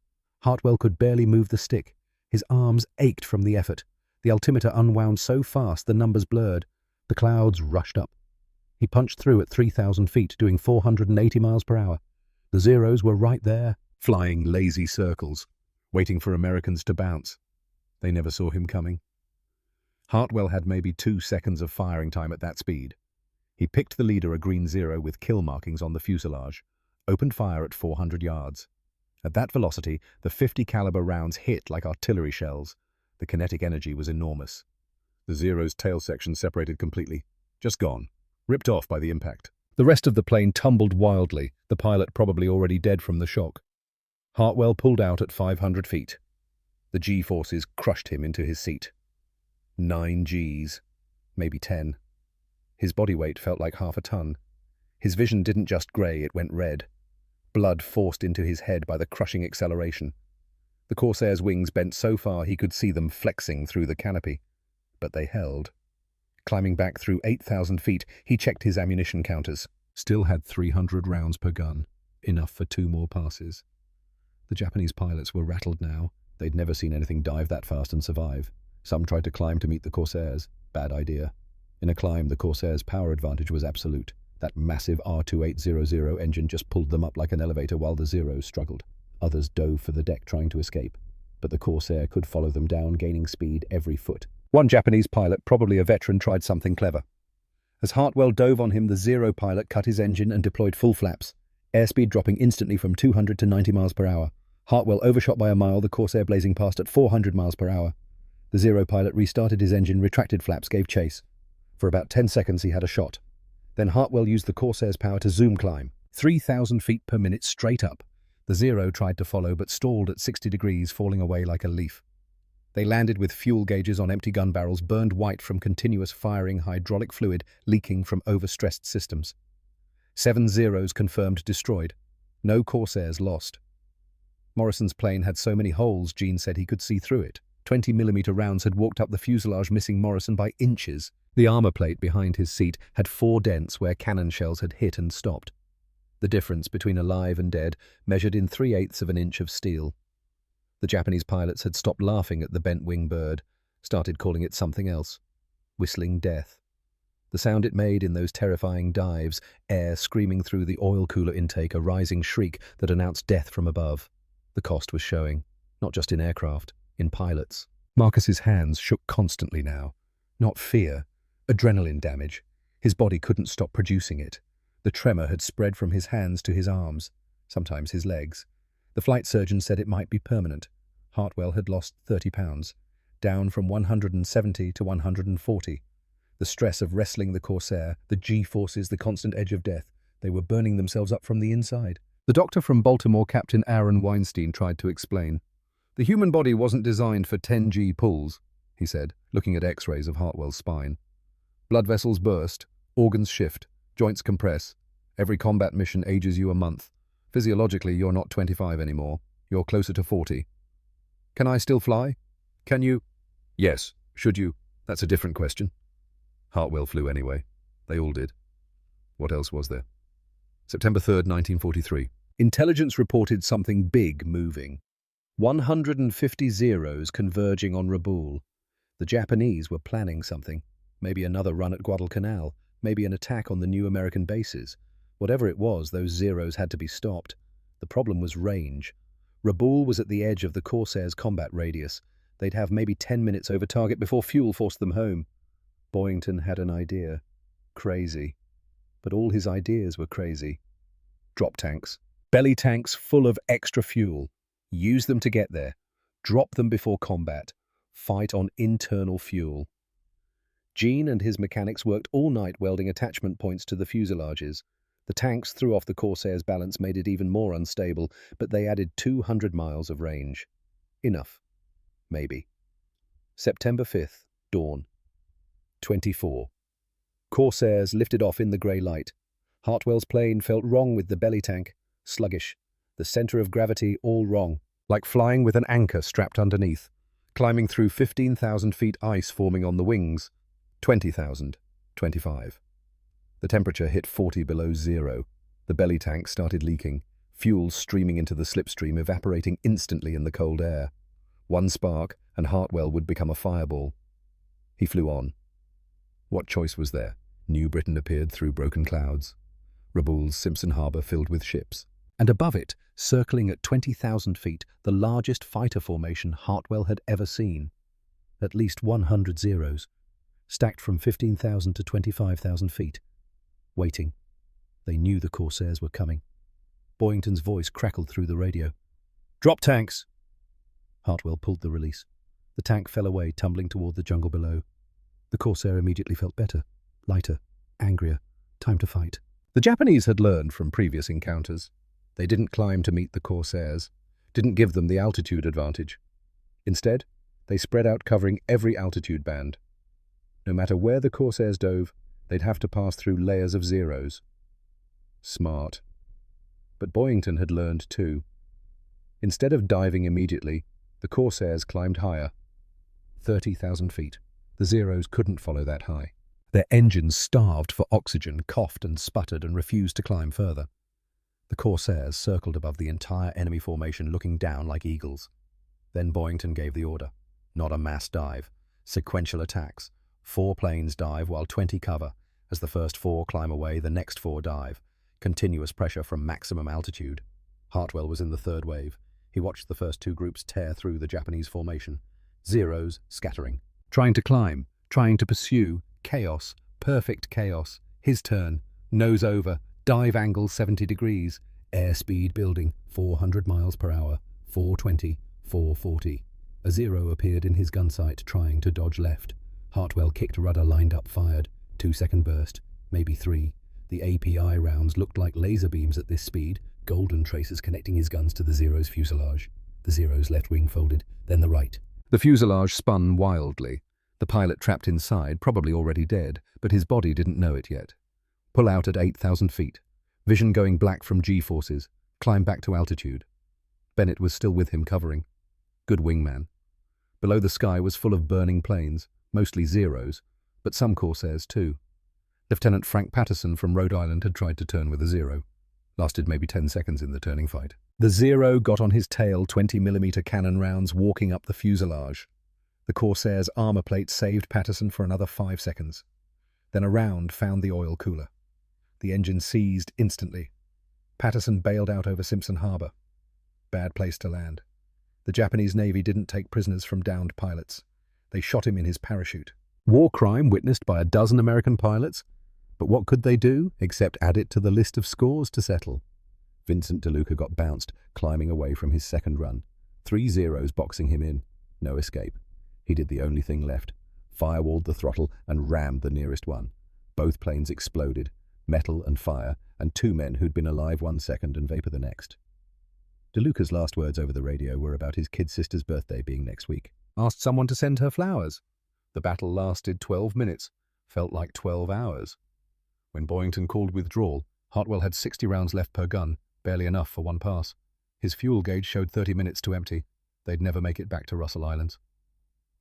Hartwell could barely move the stick. His arms ached from the effort. The altimeter unwound so fast the numbers blurred. The clouds rushed up. He punched through at 3,000 feet, doing 480 miles per hour. The Zeros were right there, flying lazy circles, waiting for Americans to bounce. They never saw him coming. Hartwell had maybe 2 seconds of firing time at that speed. He picked the leader, a green Zero with kill markings on the fuselage, opened fire at 400 yards. At that velocity, the 50 caliber rounds hit like artillery shells. The kinetic energy was enormous. The Zero's tail section separated completely, just gone, ripped off by the impact. The rest of the plane tumbled wildly, the pilot probably already dead from the shock. Hartwell pulled out at 500 feet. The G-forces crushed him into his seat. 9 Gs, maybe 10. His body weight felt like half a ton. His vision didn't just grey, it went red. Blood forced into his head by the crushing acceleration. The Corsair's wings bent so far he could see them flexing through the canopy. But they held. Climbing back through 8,000 feet, he checked his ammunition counters. Still had 300 rounds per gun, enough for 2 more passes. The Japanese pilots were rattled now. They'd never seen anything dive that fast and survive. Some tried to climb to meet the Corsairs. Bad idea. In a climb, the Corsair's power advantage was absolute. That massive R2800 engine just pulled them up like an elevator while the Zeros struggled. Others dove for the deck trying to escape, but the Corsair could follow them down, gaining speed every foot. One Japanese pilot, probably a veteran, tried something clever. As Hartwell dove on him, the Zero pilot cut his engine and deployed full flaps, airspeed dropping instantly from 200 to 90 miles per hour. Hartwell overshot by a mile, the Corsair blazing past at 400 miles per hour. The Zero pilot restarted his engine, retracted flaps, gave chase. For about 10 seconds he had a shot. Then Hartwell used the Corsair's power to zoom climb, 3,000 feet per minute straight up. The Zero tried to follow but stalled at 60 degrees, falling away like a leaf. They landed with fuel gauges on empty gun barrels, burned white from continuous firing, hydraulic fluid leaking from overstressed systems. 7 Zeros confirmed destroyed. No Corsairs lost. Morrison's plane had so many holes, Gene said he could see through it. 20mm rounds had walked up the fuselage, missing Morrison by inches. The armor plate behind his seat had 4 dents where cannon shells had hit and stopped. The difference between alive and dead measured in 3/8 of an inch of steel. The Japanese pilots had stopped laughing at the bent-wing bird, started calling it something else. Whistling death. The sound it made in those terrifying dives, air screaming through the oil cooler intake, a rising shriek that announced death from above. The cost was showing, not just in aircraft, in pilots. Marcus's hands shook constantly now. Not fear, adrenaline damage. His body couldn't stop producing it. The tremor had spread from his hands to his arms, sometimes his legs. The flight surgeon said it might be permanent. Hartwell had lost 30 pounds, down from 170 to 140. The stress of wrestling the Corsair, the G-forces, the constant edge of death, they were burning themselves up from the inside. The doctor from Baltimore, Captain Aaron Weinstein, tried to explain. The human body wasn't designed for 10G pulls, he said, looking at X-rays of Hartwell's spine. Blood vessels burst, organs shift, joints compress. Every combat mission ages you a month. Physiologically, you're not 25 anymore. You're closer to 40. Can I still fly? Can you? Yes. Should you? That's a different question. Hartwell flew anyway. They all did. What else was there? September 3rd, 1943. Intelligence reported something big moving. 150 Zeros converging on Rabaul. The Japanese were planning something. Maybe another run at Guadalcanal. Maybe an attack on the new American bases. Whatever it was, those Zeros had to be stopped. The problem was range. Rabaul was at the edge of the Corsair's combat radius. They'd have maybe 10 minutes over target before fuel forced them home. Boyington had an idea. Crazy. But all his ideas were crazy. Drop tanks. Belly tanks full of extra fuel. Use them to get there. Drop them before combat. Fight on internal fuel. Gene and his mechanics worked all night welding attachment points to the fuselages. The tanks threw off the Corsair's balance, made it even more unstable, but they added 200 miles of range. Enough. Maybe. September 5th, dawn. 24. Corsairs lifted off in the grey light. Hartwell's plane felt wrong with the belly tank. Sluggish. The centre of gravity all wrong. Like flying with an anchor strapped underneath. Climbing through 15,000 feet ice forming on the wings. 20,000. 25. The temperature hit 40 below zero. The belly tank started leaking. Fuel streaming into the slipstream, evaporating instantly in the cold air. One spark, and Hartwell would become a fireball. He flew on. What choice was there? New Britain appeared through broken clouds. Rabaul's Simpson Harbour filled with ships. And above it, circling at 20,000 feet, the largest fighter formation Hartwell had ever seen. At least 100 Zeros, stacked from 15,000 to 25,000 feet. Waiting. They knew the Corsairs were coming. Boyington's voice crackled through the radio. "Drop tanks!" Hartwell pulled the release. The tank fell away, tumbling toward the jungle below. The Corsair immediately felt better, lighter, angrier. Time to fight. The Japanese had learned from previous encounters. They didn't climb to meet the Corsairs, didn't give them the altitude advantage. Instead, they spread out, covering every altitude band. No matter where the Corsairs dove, they'd have to pass through layers of Zeros. Smart. But Boyington had learned too. Instead of diving immediately, the Corsairs climbed higher. 30,000 feet. The Zeros couldn't follow that high. Their engines, starved for oxygen, coughed and sputtered and refused to climb further. The Corsairs circled above the entire enemy formation, looking down like eagles. Then Boyington gave the order. Not a mass dive. Sequential attacks. 4 planes dive while 20 cover. As the first 4 climb away, the next 4 dive. Continuous pressure from maximum altitude. Hartwell was in the third wave. He watched the first 2 groups tear through the Japanese formation. Zeros scattering. Trying to climb. Trying to pursue. Chaos. Perfect chaos. His turn. Nose over. Dive angle 70 degrees. Airspeed building. 400 miles per hour. 420. 440. A Zero appeared in his gun sight, trying to dodge left. Hartwell kicked rudder, lined up, fired. 2-second burst. Maybe 3. The API rounds looked like laser beams at this speed, golden traces connecting his guns to the Zero's fuselage. The Zero's left wing folded, then the right. The fuselage spun wildly. The pilot trapped inside, probably already dead, but his body didn't know it yet. Pull out at 8,000 feet. Vision going black from G-forces. Climb back to altitude. Bennett was still with him, covering. Good wingman. Below the sky was full of burning planes, mostly Zeros, but some Corsairs too. Lieutenant Frank Patterson from Rhode Island had tried to turn with a Zero. Lasted maybe 10 seconds in the turning fight. The Zero got on his tail, 20mm cannon rounds walking up the fuselage. The Corsair's armor plate saved Patterson for another 5 seconds. Then a round found the oil cooler. The engine seized instantly. Patterson bailed out over Simpson Harbor. Bad place to land. The Japanese Navy didn't take prisoners from downed pilots. They shot him in his parachute. War crime witnessed by a dozen American pilots? But what could they do except add it to the list of scores to settle? Vincent DeLuca got bounced, climbing away from his second run. 3 Zeros boxing him in. No escape. He did the only thing left. Firewalled the throttle and rammed the nearest one. Both planes exploded. Metal and fire, and 2 men who'd been alive 1 second and vapor the next. DeLuca's last words over the radio were about his kid sister's birthday being next week. Asked someone to send her flowers. The battle lasted 12 minutes. Felt like 12 hours. When Boyington called withdrawal, Hartwell had 60 rounds left per gun, barely enough for 1 pass. His fuel gauge showed 30 minutes to empty. They'd never make it back to Russell Islands.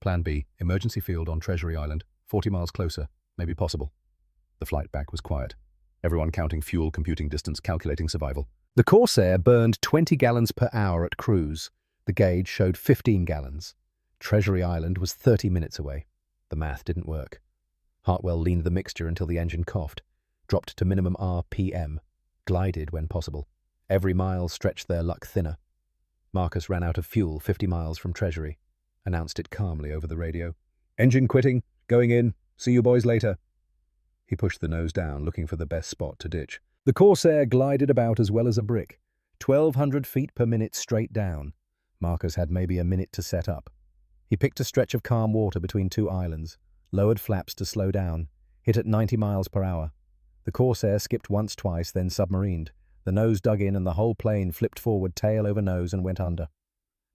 Plan B, emergency field on Treasury Island, 40 miles closer, maybe possible. The flight back was quiet. Everyone counting fuel, computing distance, calculating survival. The Corsair burned 20 gallons per hour at cruise. The gauge showed 15 gallons. Treasury Island was 30 minutes away. The math didn't work. Hartwell leaned the mixture until the engine coughed, dropped to minimum RPM, glided when possible. Every mile stretched their luck thinner. Marcus ran out of fuel 50 miles from Treasury, announced it calmly over the radio. "Engine quitting, going in, see you boys later." He pushed the nose down, looking for the best spot to ditch. The Corsair glided about as well as a brick, 1,200 feet per minute straight down. Marcus had maybe a minute to set up. He picked a stretch of calm water between 2 islands, lowered flaps to slow down, hit at 90 miles per hour. The Corsair skipped once, twice, then submarined. The nose dug in and the whole plane flipped forward tail over nose and went under.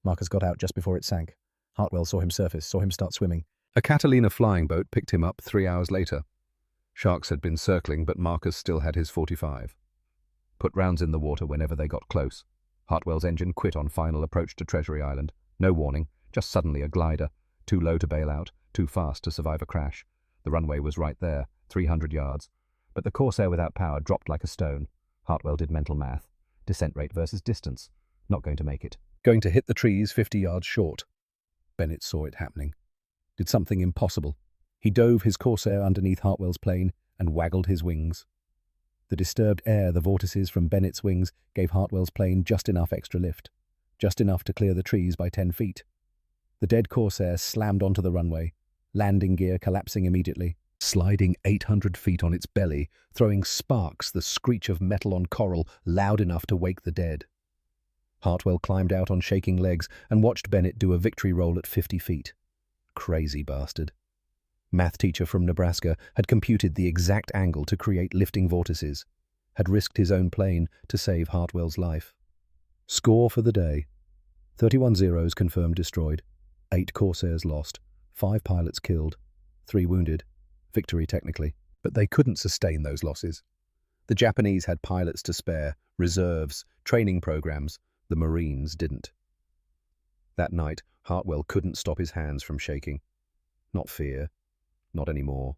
Marcus got out just before it sank. Hartwell saw him surface, saw him start swimming. A Catalina flying boat picked him up 3 hours later. Sharks had been circling, but Marcus still had his .45. Put rounds in the water whenever they got close. Hartwell's engine quit on final approach to Treasury Island. No warning, just suddenly a glider. Too low to bail out, too fast to survive a crash. The runway was right there, 300 yards. But the Corsair without power dropped like a stone. Hartwell did mental math. Descent rate versus distance. Not going to make it. Going to hit the trees 50 yards short. Bennett saw it happening. Did something impossible. He dove his Corsair underneath Hartwell's plane and waggled his wings. The disturbed air, the vortices from Bennett's wings, gave Hartwell's plane just enough extra lift. Just enough to clear the trees by 10 feet. The dead Corsair slammed onto the runway, landing gear collapsing immediately, sliding 800 feet on its belly, throwing sparks, the screech of metal on coral, loud enough to wake the dead. Hartwell climbed out on shaking legs and watched Bennett do a victory roll at 50 feet. Crazy bastard. Math teacher from Nebraska had computed the exact angle to create lifting vortices, had risked his own plane to save Hartwell's life. Score for the day. 31 Zeros confirmed destroyed, 8 Corsairs lost, 5 pilots killed, 3 wounded. Victory technically, but they couldn't sustain those losses. The Japanese had pilots to spare, reserves, training programs. The Marines didn't. That night, Hartwell couldn't stop his hands from shaking. Not fear. Not anymore.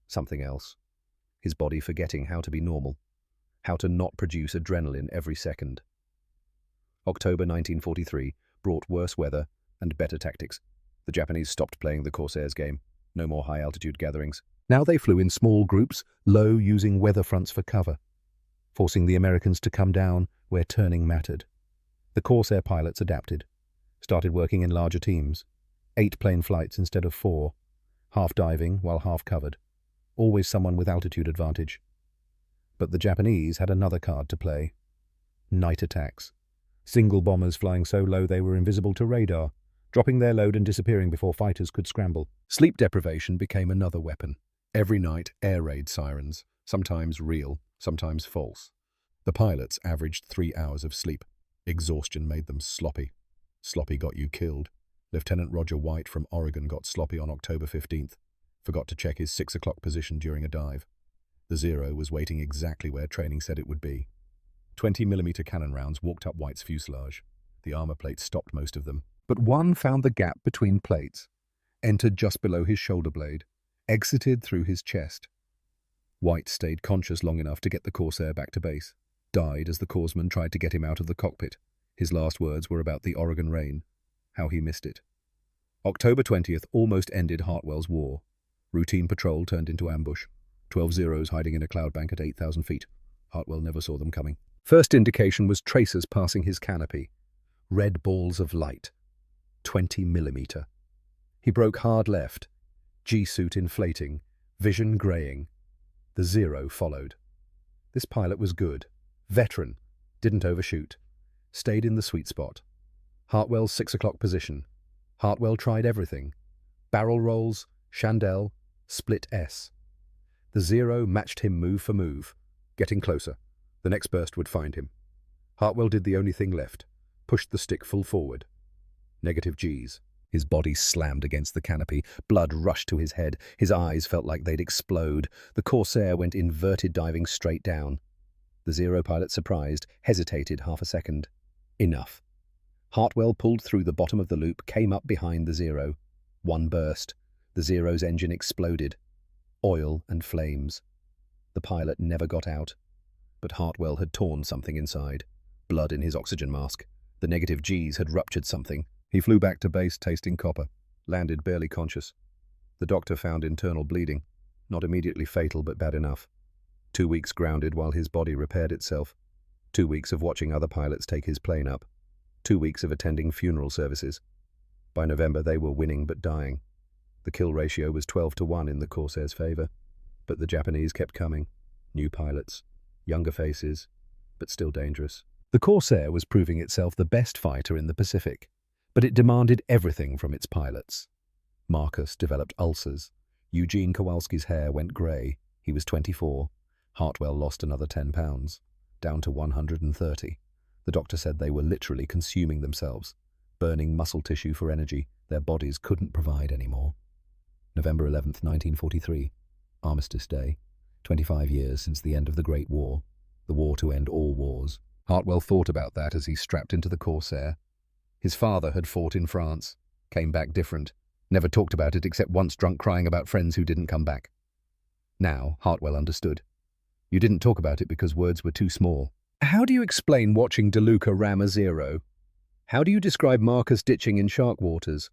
Something else. His body forgetting how to be normal. How to not produce adrenaline every second. October 1943 brought worse weather and better tactics. The Japanese stopped playing the Corsairs game. No more high-altitude gatherings. Now they flew in small groups, low, using weather fronts for cover, forcing the Americans to come down where turning mattered. The Corsair pilots adapted, started working in larger teams, 8-plane flights instead of 4, half diving while half covered, always someone with altitude advantage. But the Japanese had another card to play. Night attacks. Single bombers flying so low they were invisible to radar, dropping their load and disappearing before fighters could scramble. Sleep deprivation became another weapon. Every night, air raid sirens, sometimes real, sometimes false. The pilots averaged 3 hours of sleep. Exhaustion made them sloppy. Sloppy got you killed. Lieutenant Roger White from Oregon got sloppy on October 15th. Forgot to check his 6 o'clock position during a dive. The Zero was waiting exactly where training said it would be. 20mm cannon rounds walked up White's fuselage. The armor plates stopped most of them, but one found the gap between plates, entered just below his shoulder blade, exited through his chest. White stayed conscious long enough to get the Corsair back to base, died as the corpsman tried to get him out of the cockpit. His last words were about the Oregon rain, how he missed it. October 20th almost ended Hartwell's war. Routine patrol turned into ambush. 12 Zeros hiding in a cloud bank at 8,000 feet. Hartwell never saw them coming. First indication was tracers passing his canopy. Red balls of light. 20mm. He broke hard left. G-suit inflating. Vision graying. The Zero followed. This pilot was good. Veteran. Didn't overshoot. Stayed in the sweet spot. Hartwell's 6 o'clock position. Hartwell tried everything. Barrel rolls, chandelle, split S. The Zero matched him move for move. Getting closer. The next burst would find him. Hartwell did the only thing left. Pushed the stick full forward. Negative Gs. His body slammed against the canopy. Blood rushed to his head. His eyes felt like they'd explode. The Corsair went inverted diving straight down. The Zero pilot, surprised, hesitated half a second. Enough. Hartwell pulled through the bottom of the loop, came up behind the Zero. One burst. The Zero's engine exploded. Oil and flames. The pilot never got out. But Hartwell had torn something inside. Blood in his oxygen mask. The negative Gs had ruptured something. He flew back to base tasting copper. Landed barely conscious. The doctor found internal bleeding. Not immediately fatal, but bad enough. 2 weeks grounded while his body repaired itself. 2 weeks of watching other pilots take his plane up. 2 weeks of attending funeral services. By November they were winning but dying. The kill ratio was 12-1 in the Corsair's favor. But the Japanese kept coming. New pilots. Younger faces. But still dangerous. The Corsair was proving itself the best fighter in the Pacific. But it demanded everything from its pilots. Marcus developed ulcers. Eugene Kowalski's hair went grey. He was 24. Hartwell lost another 10 pounds, down to 130. The doctor said they were literally consuming themselves, burning muscle tissue for energy their bodies couldn't provide anymore. November 11th, 1943, Armistice Day, 25 years since the end of the Great War, the war to end all wars. Hartwell thought about that as he strapped into the Corsair. His father had fought in France, came back different, never talked about it except once drunk crying about friends who didn't come back. Now, Hartwell understood. You didn't talk about it because words were too small. How do you explain watching DeLuca ram a Zero? How do you describe Marcus ditching in shark waters?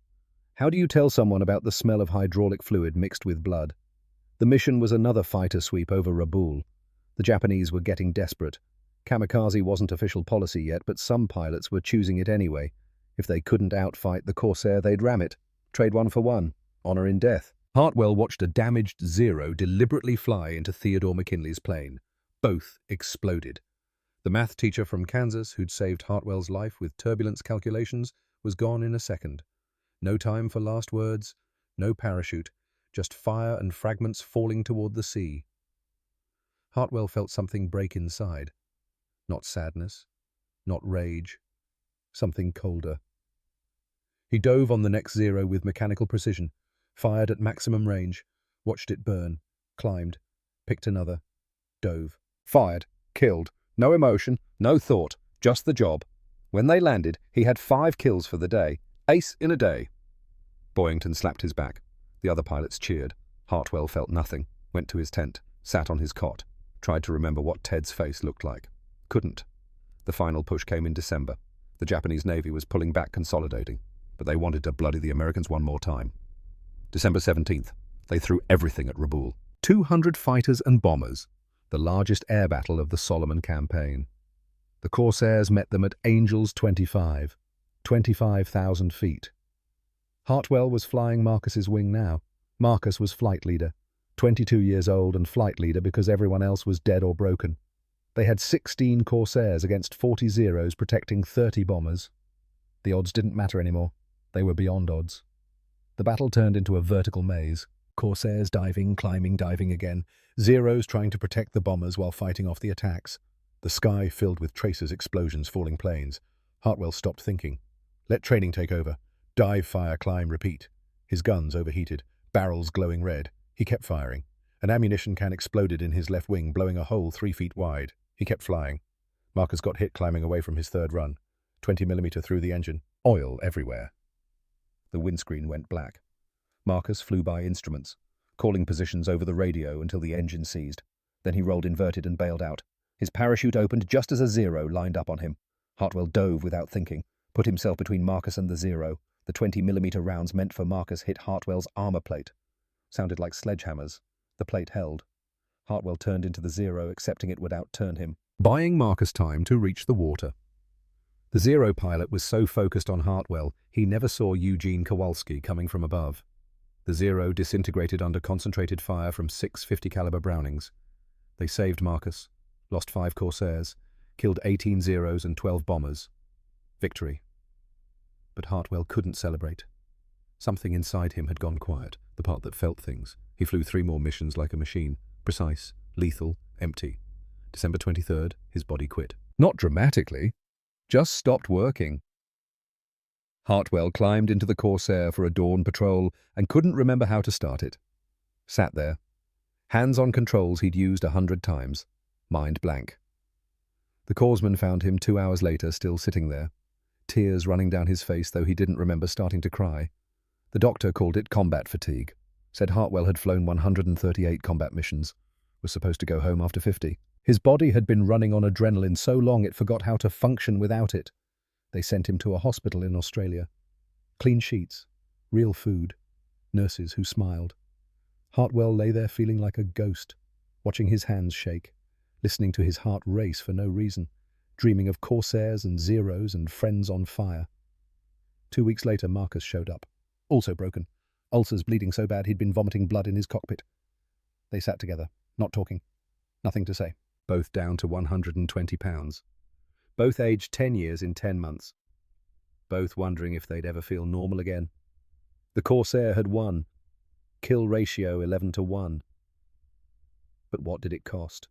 How do you tell someone about the smell of hydraulic fluid mixed with blood? The mission was another fighter sweep over Rabaul. The Japanese were getting desperate. Kamikaze wasn't official policy yet, but some pilots were choosing it anyway. If they couldn't outfight the Corsair, they'd ram it. Trade one for one. Honor in death. Hartwell watched a damaged Zero deliberately fly into Theodore McKinley's plane. Both exploded. The math teacher from Kansas, who'd saved Hartwell's life with turbulence calculations, was gone in a second. No time for last words, no parachute, just fire and fragments falling toward the sea. Hartwell felt something break inside. Not sadness, not rage, something colder. He dove on the next Zero with mechanical precision, fired at maximum range, watched it burn, climbed, picked another, dove. Fired, killed, no emotion, no thought, just the job. When they landed, he had 5 kills for the day. Ace in a day. Boyington slapped his back. The other pilots cheered. Hartwell felt nothing, went to his tent, sat on his cot, tried to remember what Ted's face looked like. Couldn't. The final push came in December. The Japanese Navy was pulling back, consolidating, but they wanted to bloody the Americans one more time. December 17th, they threw everything at Rabaul. 200 fighters and bombers, the largest air battle of the Solomon campaign. The Corsairs met them at Angels 25, 25,000 feet. Hartwell was flying Marcus's wing now. Marcus was flight leader, 22 years old and flight leader because everyone else was dead or broken. They had 16 Corsairs against 40 Zeros protecting 30 bombers. The odds didn't matter anymore. They were beyond odds. The battle turned into a vertical maze. Corsairs diving, climbing, diving again. Zeros trying to protect the bombers while fighting off the attacks. The sky filled with tracers, explosions, falling planes. Hartwell stopped thinking. Let training take over. Dive, fire, climb, repeat. His guns overheated, barrels glowing red. He kept firing. An ammunition can exploded in his left wing, blowing a hole 3 feet wide. He kept flying. Marcus got hit climbing away from his third run. 20mm through the engine. Oil everywhere. The windscreen went black. Marcus flew by instruments, calling positions over the radio until the engine seized. Then he rolled inverted and bailed out. His parachute opened just as a Zero lined up on him. Hartwell dove without thinking, put himself between Marcus and the Zero. The 20mm rounds meant for Marcus hit Hartwell's armor plate. Sounded like sledgehammers. The plate held. Hartwell turned into the Zero, accepting it would outturn him, buying Marcus time to reach the water. The Zero pilot was so focused on Hartwell, he never saw Eugene Kowalski coming from above. The Zero disintegrated under concentrated fire from 6 50-caliber Brownings. They saved Marcus, lost 5 Corsairs, killed 18 Zeros and 12 bombers. Victory. But Hartwell couldn't celebrate. Something inside him had gone quiet, the part that felt things. He flew 3 more missions like a machine. Precise, lethal, empty. December 23rd, his body quit. Not dramatically, just stopped working. Hartwell climbed into the Corsair for a dawn patrol and couldn't remember how to start it. Sat there. Hands on controls he'd used 100 times. Mind blank. The corpsman found him 2 hours later, still sitting there. Tears running down his face, though he didn't remember starting to cry. The doctor called it combat fatigue. Said Hartwell had flown 138 combat missions, was supposed to go home after 50. His body had been running on adrenaline so long it forgot how to function without it. They sent him to a hospital in Australia. Clean sheets, real food, nurses who smiled. Hartwell lay there feeling like a ghost, watching his hands shake, listening to his heart race for no reason, dreaming of Corsairs and Zeros and friends on fire. 2 weeks later, Marcus showed up, also broken. Ulcers bleeding so bad he'd been vomiting blood in his cockpit. They sat together, not talking, nothing to say. Both down to 120 pounds. Both aged 10 years in 10 months. Both wondering if they'd ever feel normal again. The Corsair had won. Kill ratio 11 to 1. But what did it cost?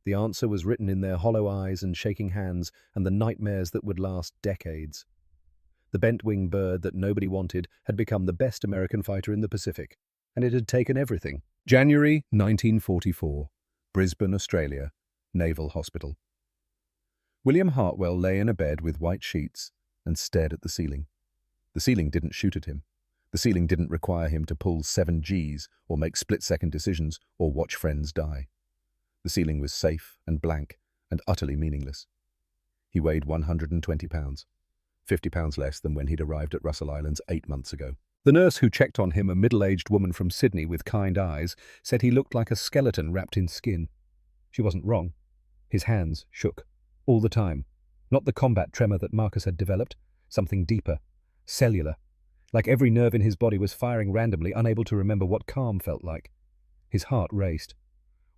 The answer was written in their hollow eyes and shaking hands and the nightmares that would last decades. The bent-wing bird that nobody wanted had become the best American fighter in the Pacific, and it had taken everything. January 1944, Brisbane, Australia, Naval Hospital. William Hartwell lay in a bed with white sheets and stared at the ceiling. The ceiling didn't shoot at him. The ceiling didn't require him to pull 7 Gs or make split-second decisions or watch friends die. The ceiling was safe and blank and utterly meaningless. He weighed 120 pounds, 50 pounds less than when he'd arrived at Russell Islands 8 months ago. The nurse who checked on him, a middle-aged woman from Sydney with kind eyes, said he looked like a skeleton wrapped in skin. She wasn't wrong. His hands shook, all the time. Not the combat tremor that Marcus had developed, something deeper, cellular. Like every nerve in his body was firing randomly, unable to remember what calm felt like. His heart raced.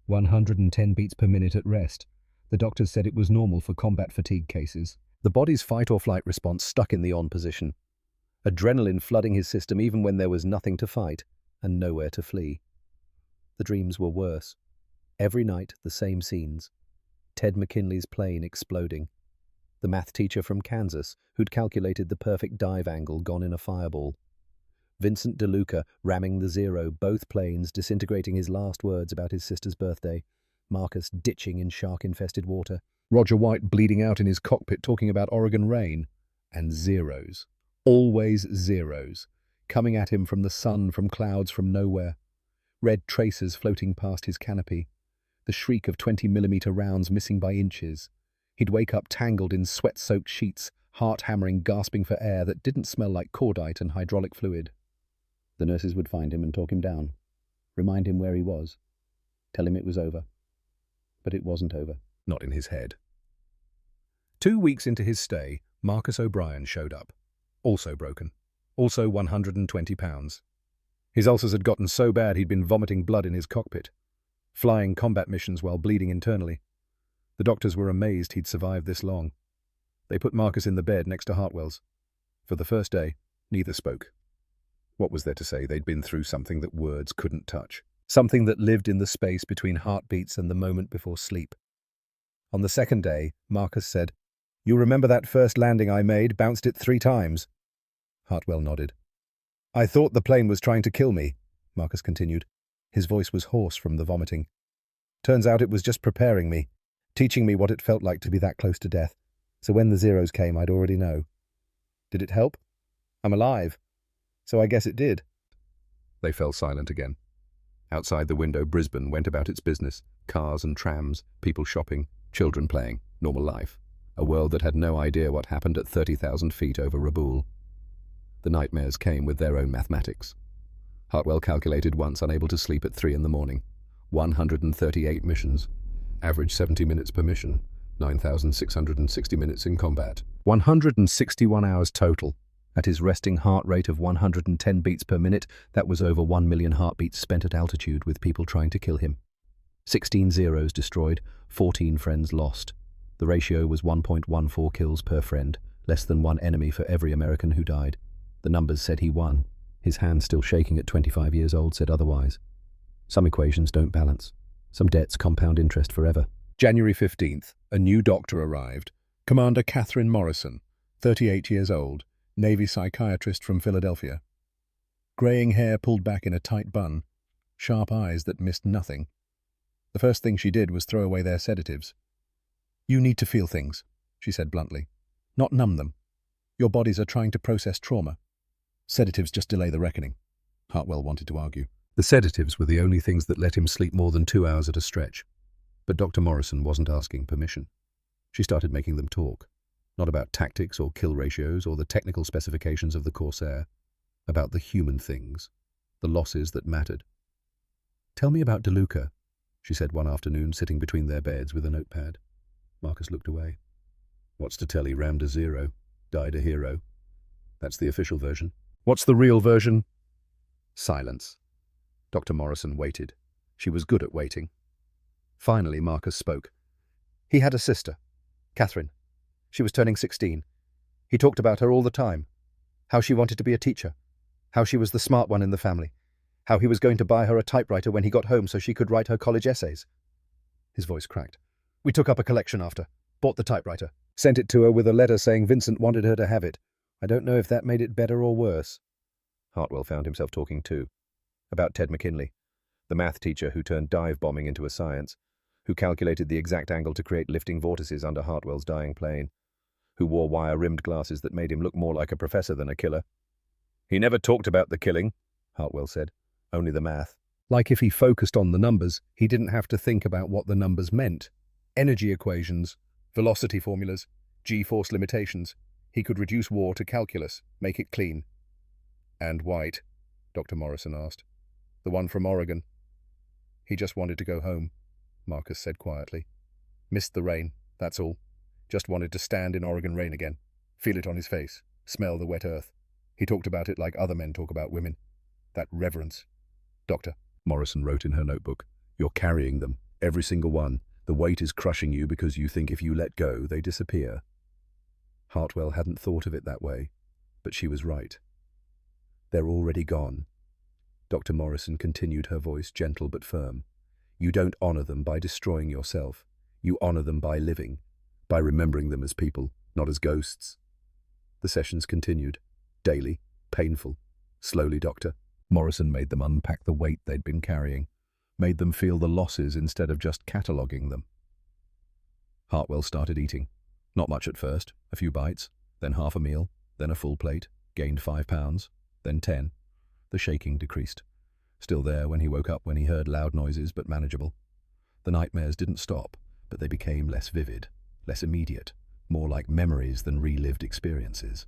110 beats per minute at rest. The doctors said it was normal for combat fatigue cases. The body's fight-or-flight response stuck in the on position. Adrenaline flooding his system even when there was nothing to fight and nowhere to flee. The dreams were worse. Every night, the same scenes. Ted McKinley's plane exploding. The math teacher from Kansas who'd calculated the perfect dive angle gone in a fireball. Vincent DeLuca ramming the Zero, both planes disintegrating his last words about his sister's birthday. Marcus ditching in shark-infested water. Roger White bleeding out in his cockpit talking about Oregon rain. And zeros. Always zeros. Coming at him from the sun, from clouds, from nowhere. Red tracers floating past his canopy. The shriek of 20mm rounds missing by inches. He'd wake up tangled in sweat-soaked sheets, heart-hammering, gasping for air that didn't smell like cordite and hydraulic fluid. The nurses would find him and talk him down. Remind him where he was. Tell him it was over. But it wasn't over. Not in his head. 2 weeks into his stay, Marcus O'Brien showed up. Also broken. Also 120 pounds. His ulcers had gotten so bad he'd been vomiting blood in his cockpit. Flying combat missions while bleeding internally. The doctors were amazed he'd survived this long. They put Marcus in the bed next to Hartwell's. For the first day, neither spoke. What was there to say? They'd been through something that words couldn't touch. Something that lived in the space between heartbeats and the moment before sleep. On the second day, Marcus said, "You remember that first landing I made, bounced it 3 times?" Hartwell nodded. "I thought the plane was trying to kill me," Marcus continued. His voice was hoarse from the vomiting. "Turns out it was just preparing me, teaching me what it felt like to be that close to death. So when the zeros came, I'd already know. Did it help? I'm alive. So I guess it did." They fell silent again. Outside the window, Brisbane went about its business. Cars and trams, people shopping, children playing, normal life. A world that had no idea what happened at 30,000 feet over Rabaul. The nightmares came with their own mathematics. Hartwell calculated once, unable to sleep at 3 in the morning. 138 missions. Average 70 minutes per mission. 9,660 minutes in combat. 161 hours total. At his resting heart rate of 110 beats per minute, that was over 1 million heartbeats spent at altitude with people trying to kill him. 16 zeros destroyed, 14 friends lost. The ratio was 1.14 kills per friend, less than 1 enemy for every American who died. The numbers said he won. His hand, still shaking at 25 years old, said otherwise. Some equations don't balance. Some debts compound interest forever. January 15th, a new doctor arrived. Commander Catherine Morrison, 38 years old, Navy psychiatrist from Philadelphia. Graying hair pulled back in a tight bun, sharp eyes that missed nothing. The first thing she did was throw away their sedatives. "You need to feel things," she said bluntly, "not numb them. Your bodies are trying to process trauma. Sedatives just delay the reckoning." Hartwell wanted to argue. The sedatives were the only things that let him sleep more than 2 hours at a stretch. But Dr. Morrison wasn't asking permission. She started making them talk. Not about tactics or kill ratios or the technical specifications of the Corsair. About the human things. The losses that mattered. "Tell me about DeLuca," she said one afternoon, sitting between their beds with a notepad. Marcus looked away. "What's to tell? He rammed a zero. Died a hero. That's the official version." "What's the real version?" Silence. Dr. Morrison waited. She was good at waiting. Finally, Marcus spoke. "He had a sister, Catherine. She was turning 16. He talked about her all the time. How she wanted to be a teacher. How she was the smart one in the family. How he was going to buy her a typewriter when he got home so she could write her college essays." His voice cracked. We took up a collection after. Bought the typewriter. Sent it to her with a letter saying Vincent wanted her to have it. I don't know if that made it better or worse." Hartwell found himself talking too. About Ted McKinley, the math teacher who turned dive bombing into a science, who calculated the exact angle to create lifting vortices under Hartwell's dying plane, who wore wire-rimmed glasses that made him look more like a professor than a killer. "He never talked about the killing," Hartwell said, "only the math." Like if he focused on the numbers, he didn't have to think about what the numbers meant. Energy equations, velocity formulas, G-force limitations. He could reduce war to calculus, make it clean. "And White?" Dr. Morrison asked. "The one from Oregon?" "He just wanted to go home," Marcus said quietly. "Missed the rain, that's all. Just wanted to stand in Oregon rain again, feel it on his face, smell the wet earth. He talked about it like other men talk about women. That reverence." "Doctor," Morrison wrote in her notebook, "you're carrying them, every single one. The weight is crushing you because you think if you let go, they disappear." Hartwell hadn't thought of it that way, but she was right. "They're already gone." Dr. Morrison continued, her voice gentle but firm. "You don't honor them by destroying yourself. You honor them by living, by remembering them as people, not as ghosts." The sessions continued. Daily, painful. Slowly, Doctor. Morrison made them unpack the weight they'd been carrying, made them feel the losses instead of just cataloguing them. Hartwell started eating. Not much at first, a few bites, then half a meal, then a full plate, gained 5 pounds, then 10. The shaking decreased. Still there when he woke up when he heard loud noises, but manageable. The nightmares didn't stop, but they became less vivid, less immediate, more like memories than relived experiences.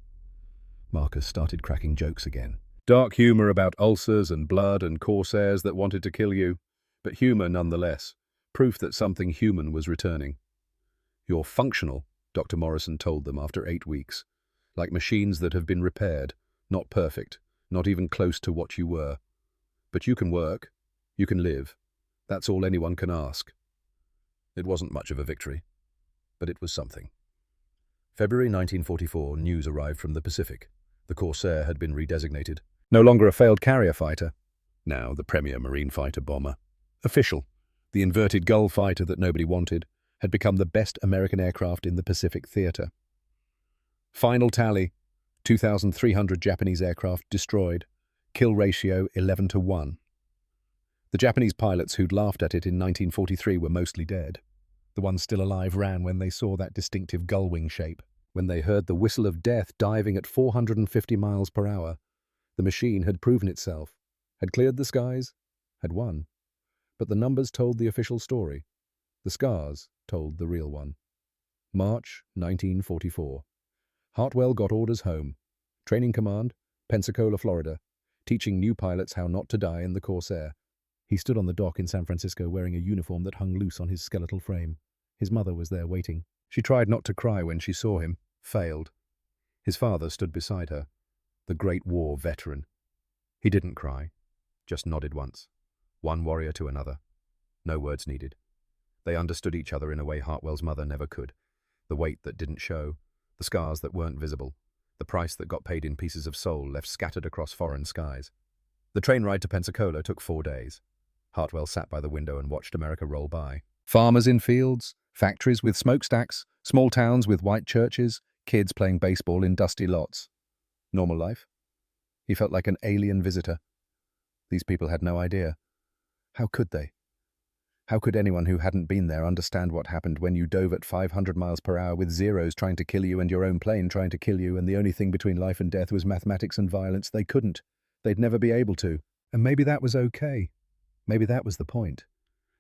Marcus started cracking jokes again. Dark humor about ulcers and blood and Corsairs that wanted to kill you, but humor nonetheless, proof that something human was returning. "You're functional," Dr. Morrison told them after 8 weeks, "like machines that have been repaired, not perfect, not even close to what you were. But you can work, you can live. That's all anyone can ask." It wasn't much of a victory, but it was something. February 1944, news arrived from the Pacific. The Corsair had been redesignated. No longer a failed carrier fighter. Now the premier marine fighter bomber. Official. The inverted gull fighter that nobody wanted had become the best American aircraft in the Pacific theater. Final tally, 2,300 Japanese aircraft destroyed. Kill ratio 11-1. The Japanese pilots who'd laughed at it in 1943 were mostly dead. The ones still alive ran when they saw that distinctive gull wing shape, when they heard the whistle of death diving at 450 miles per hour. The machine had proven itself, had cleared the skies, had won. But the numbers told the official story. The scars told the real one. March 1944. Hartwell got orders home. Training command, Pensacola, Florida, teaching new pilots how not to die in the Corsair. He stood on the dock in San Francisco wearing a uniform that hung loose on his skeletal frame. His mother was there waiting. She tried not to cry when she saw him, failed. His father stood beside her, the Great War veteran. He didn't cry, just nodded once. One warrior to another. No words needed. They understood each other in a way Hartwell's mother never could. The weight that didn't show, the scars that weren't visible, the price that got paid in pieces of soul left scattered across foreign skies. The train ride to Pensacola took 4 days. Hartwell sat by the window and watched America roll by. Farmers in fields, factories with smokestacks, small towns with white churches, kids playing baseball in dusty lots. Normal life? He felt like an alien visitor. These people had no idea. How could they? How could anyone who hadn't been there understand what happened when you dove at 500 miles per hour with Zeros trying to kill you and your own plane trying to kill you, and the only thing between life and death was mathematics and violence? They couldn't. They'd never be able to. And maybe that was okay. Maybe that was the point.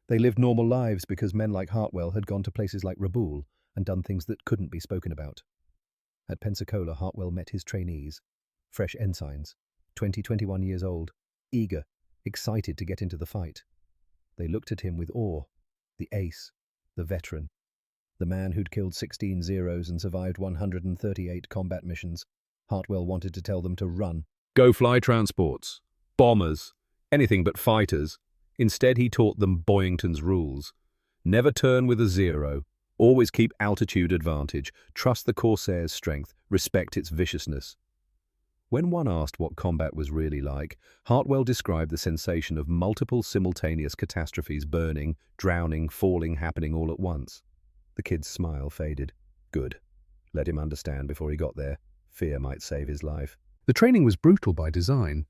They lived normal lives because men like Hartwell had gone to places like Rabaul and done things that couldn't be spoken about. At Pensacola, Hartwell met his trainees, fresh ensigns, 21 years old, eager, excited to get into the fight. They looked at him with awe, the ace, the veteran, the man who'd killed 16 Zeros and survived 138 combat missions. Hartwell wanted to tell them to run. Go fly transports, bombers, anything but fighters. Instead, he taught them Boyington's rules. Never turn with a Zero. Always keep altitude advantage. Trust the Corsair's strength. Respect its viciousness. When one asked what combat was really like, Hartwell described the sensation of multiple simultaneous catastrophes burning, drowning, falling, happening all at once. The kid's smile faded. Good. Let him understand before he got there. Fear might save his life. The training was brutal by design.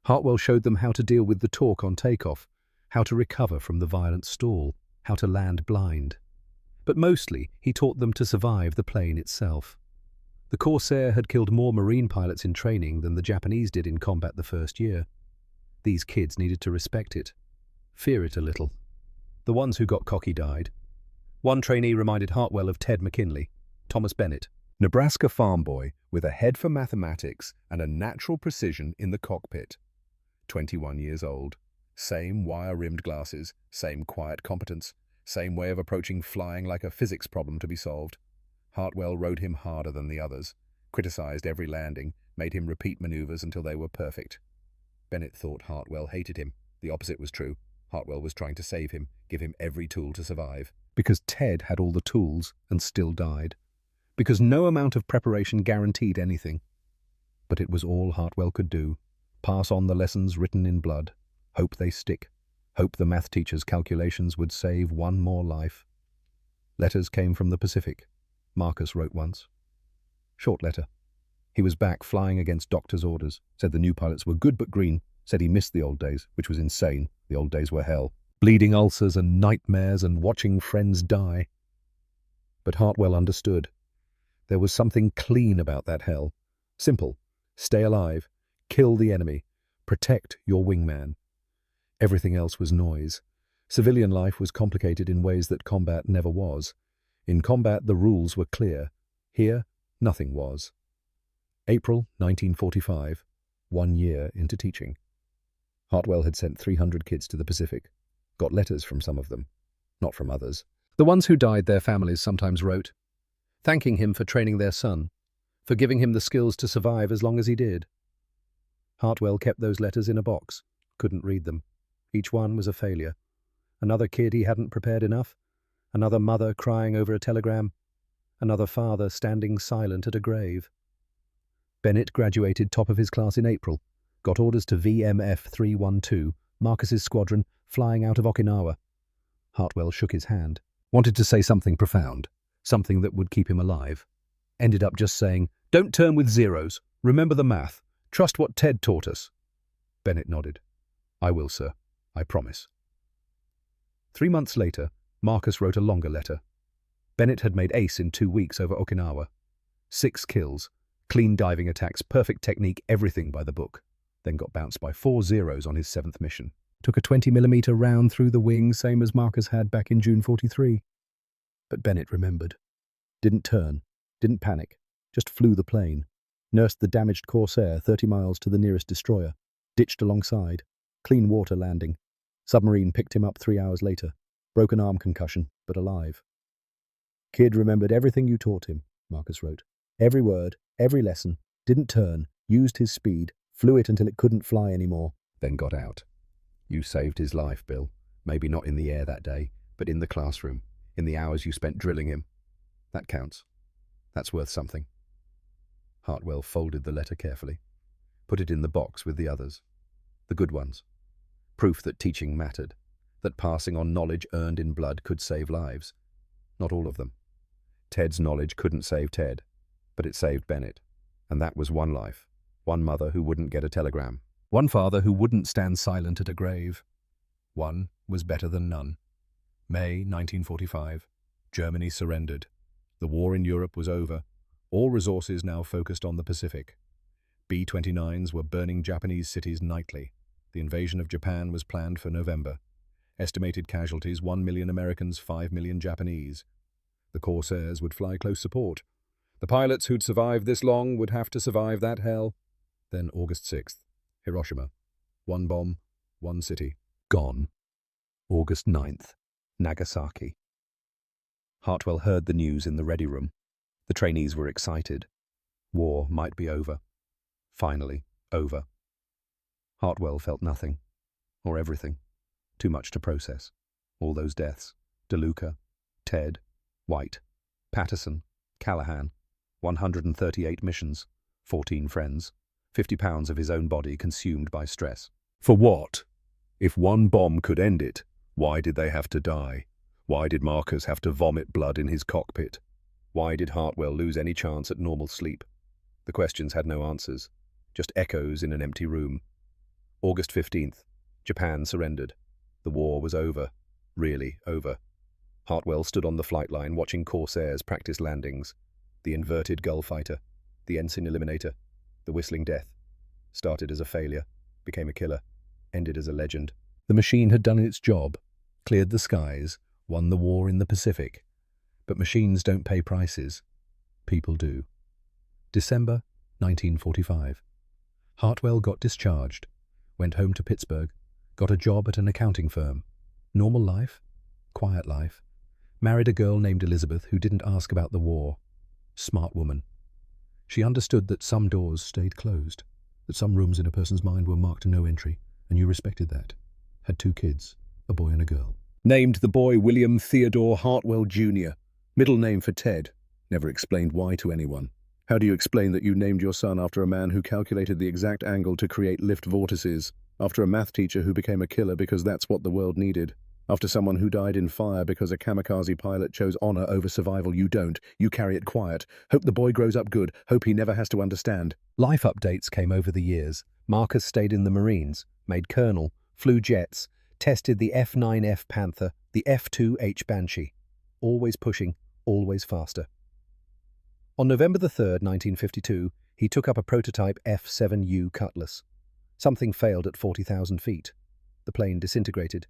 Hartwell showed them how to deal with the torque on takeoff, how to recover from the violent stall, how to land blind. But mostly, he taught them to survive the plane itself. The Corsair had killed more Marine pilots in training than the Japanese did in combat the first year. These kids needed to respect it, fear it a little. The ones who got cocky died. One trainee reminded Hartwell of Ted McKinley, Thomas Bennett, Nebraska farm boy with a head for mathematics and a natural precision in the cockpit. 21 years old. Same wire-rimmed glasses, same quiet competence, same way of approaching flying like a physics problem to be solved. Hartwell rode him harder than the others, criticized every landing, made him repeat maneuvers until they were perfect. Bennett thought Hartwell hated him. The opposite was true. Hartwell was trying to save him, give him every tool to survive. Because Ted had all the tools and still died. Because no amount of preparation guaranteed anything. But it was all Hartwell could do. Pass on the lessons written in blood. Hope they stick. Hope the math teacher's calculations would save one more life. Letters came from the Pacific. Marcus wrote once. Short letter. He was back flying against doctor's orders. Said the new pilots were good but green. Said he missed the old days, which was insane. The old days were hell. Bleeding ulcers and nightmares and watching friends die. But Hartwell understood. There was something clean about that hell. Simple. Stay alive. Kill the enemy. Protect your wingman. Everything else was noise. Civilian life was complicated in ways that combat never was. In combat, the rules were clear. Here, nothing was. April 1945, 1 year into teaching. Hartwell had sent 300 kids to the Pacific. Got letters from some of them, not from others. The ones who died, their families sometimes wrote, thanking him for training their son, for giving him the skills to survive as long as he did. Hartwell kept those letters in a box, couldn't read them. Each one was a failure. Another kid he hadn't prepared enough, another mother crying over a telegram, another father standing silent at a grave. Bennett graduated top of his class in April, got orders to VMF 312, Marcus's squadron, flying out of Okinawa. Hartwell shook his hand, wanted to say something profound, something that would keep him alive. Ended up just saying, "Don't turn with zeros. Remember the math. Trust what Ted taught us." Bennett nodded. "I will, sir. I promise." 3 months later, Marcus wrote a longer letter. Bennett had made ace in 2 weeks over Okinawa. 6 kills, clean diving attacks, perfect technique, everything by the book. Then got bounced by 4 zeros on his 7th mission. Took a 20mm round through the wing, same as Marcus had back in June 43. But Bennett remembered. Didn't turn, didn't panic, just flew the plane. Nursed the damaged Corsair 30 miles to the nearest destroyer. Ditched alongside. Clean water landing. Submarine picked him up 3 hours later. Broken arm concussion, but alive. "Kid remembered everything you taught him," Marcus wrote. "Every word, every lesson. Didn't turn, used his speed, flew it until it couldn't fly anymore, then got out. You saved his life, Bill. Maybe not in the air that day, but in the classroom, in the hours you spent drilling him. That counts. That's worth something." Hartwell folded the letter carefully, put it in the box with the others. The good ones. Proof that teaching mattered, that passing on knowledge earned in blood could save lives. Not all of them. Ted's knowledge couldn't save Ted, but it saved Bennett. And that was one life, one mother who wouldn't get a telegram, one father who wouldn't stand silent at a grave. One was better than none. May 1945. Germany surrendered. The war in Europe was over. All resources now focused on the Pacific. B-29s were burning Japanese cities nightly. The invasion of Japan was planned for November. Estimated casualties: 1 million Americans, 5 million Japanese. The Corsairs would fly close support. The pilots who'd survived this long would have to survive that hell. Then August 6th, Hiroshima. 1 bomb, 1 city. Gone. August 9th, Nagasaki. Hartwell heard the news in the ready room. The trainees were excited. War might be over. Finally, over. Hartwell felt nothing, or everything. Too much to process. All those deaths. DeLuca, Ted, White, Patterson, Callahan. 138 missions, 14 friends, 50 pounds of his own body consumed by stress. For what? If one bomb could end it, why did they have to die? Why did Marcus have to vomit blood in his cockpit? Why did Hartwell lose any chance at normal sleep? The questions had no answers, just echoes in an empty room. August 15th, Japan surrendered. The war was over. Really over. Hartwell stood on the flight line watching Corsairs practice landings. The inverted gull fighter, the ensign eliminator, the whistling death. Started as a failure, became a killer, ended as a legend. The machine had done its job, cleared the skies, won the war in the Pacific. But machines don't pay prices. People do. December 1945. Hartwell got discharged, went home to Pittsburgh, got a job at an accounting firm. Normal life, quiet life. Married a girl named Elizabeth who didn't ask about the war. Smart woman. She understood that some doors stayed closed, that some rooms in a person's mind were marked no entry, and you respected that. Had 2 kids, a boy and a girl. Named the boy William Theodore Hartwell Jr., middle name for Ted. Never explained why to anyone. How do you explain that you named your son after a man who calculated the exact angle to create lift vortices, after a math teacher who became a killer because that's what the world needed, after someone who died in fire because a kamikaze pilot chose honor over survival? You don't. You carry it quiet. Hope the boy grows up good. Hope he never has to understand. Life updates came over the years. Marcus stayed in the Marines, made colonel, flew jets, tested the F9F Panther, the F2H Banshee. Always pushing, always faster. On November the 3rd, 1952, he took up a prototype F4U Cutlass. Something failed at 40,000 feet. The plane disintegrated.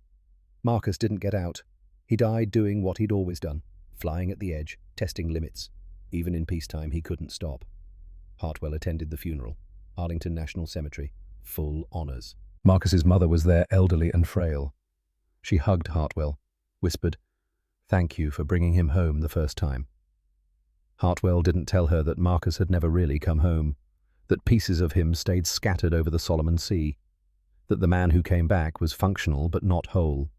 Marcus didn't get out. He died doing what he'd always done, flying at the edge, testing limits. Even in peacetime, he couldn't stop. Hartwell attended the funeral. Arlington National Cemetery. Full honors. Marcus's mother was there, elderly and frail. She hugged Hartwell, whispered, "Thank you for bringing him home the first time." Hartwell didn't tell her that Marcus had never really come home, that pieces of him stayed scattered over the Solomon Sea, that the man who came back was functional but not whole.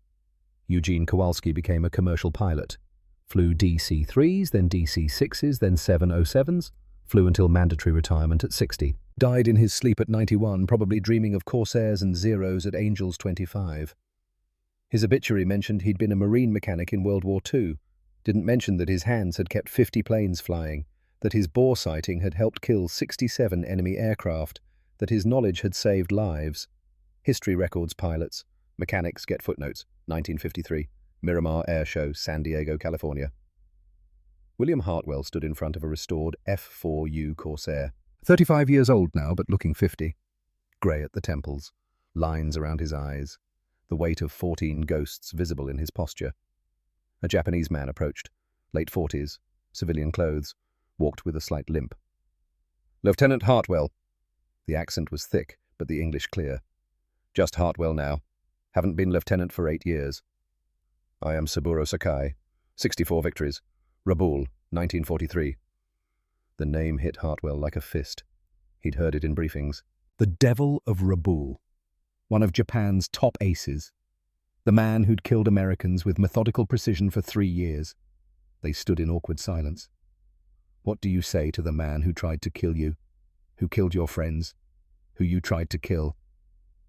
Eugene Kowalski became a commercial pilot, flew DC-3s, then DC-6s, then 707s, flew until mandatory retirement at 60. Died in his sleep at 91, probably dreaming of Corsairs and Zeros at Angels 25. His obituary mentioned he'd been a marine mechanic in World War II, didn't mention that his hands had kept 50 planes flying, that his bore sighting had helped kill 67 enemy aircraft, that his knowledge had saved lives. History records pilots. Mechanics get footnotes. 1953. Miramar Air Show, San Diego, California. William Hartwell stood in front of a restored F4U Corsair. 35 years old now, but looking 50. Grey at the temples, lines around his eyes, the weight of 14 ghosts visible in his posture. A Japanese man approached, late 40s, civilian clothes, walked with a slight limp. "Lieutenant Hartwell." The accent was thick, but the English clear. "Just Hartwell now. Haven't been lieutenant for 8 years. I am Saburo Sakai, 64 victories. Rabaul, 1943. The name hit Hartwell like a fist. He'd heard it in briefings. The Devil of Rabaul, one of Japan's top aces. The man who'd killed Americans with methodical precision for 3 years. They stood in awkward silence. What do you say to the man who tried to kill you, who killed your friends, who you tried to kill?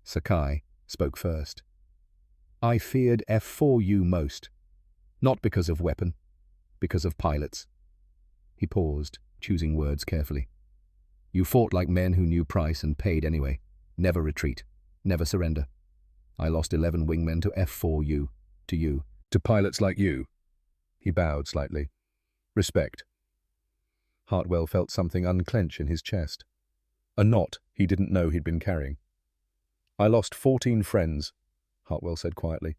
Sakai spoke first. I feared F4U most, not because of weapon, because of pilots. He paused, choosing words carefully. You fought like men who knew price and paid anyway. Never retreat, never surrender. I lost 11 wingmen to F4U, to you, to pilots like you. He bowed slightly. Respect. Hartwell felt something unclench in his chest. A knot he didn't know he'd been carrying. I lost 14 friends, Hartwell said quietly.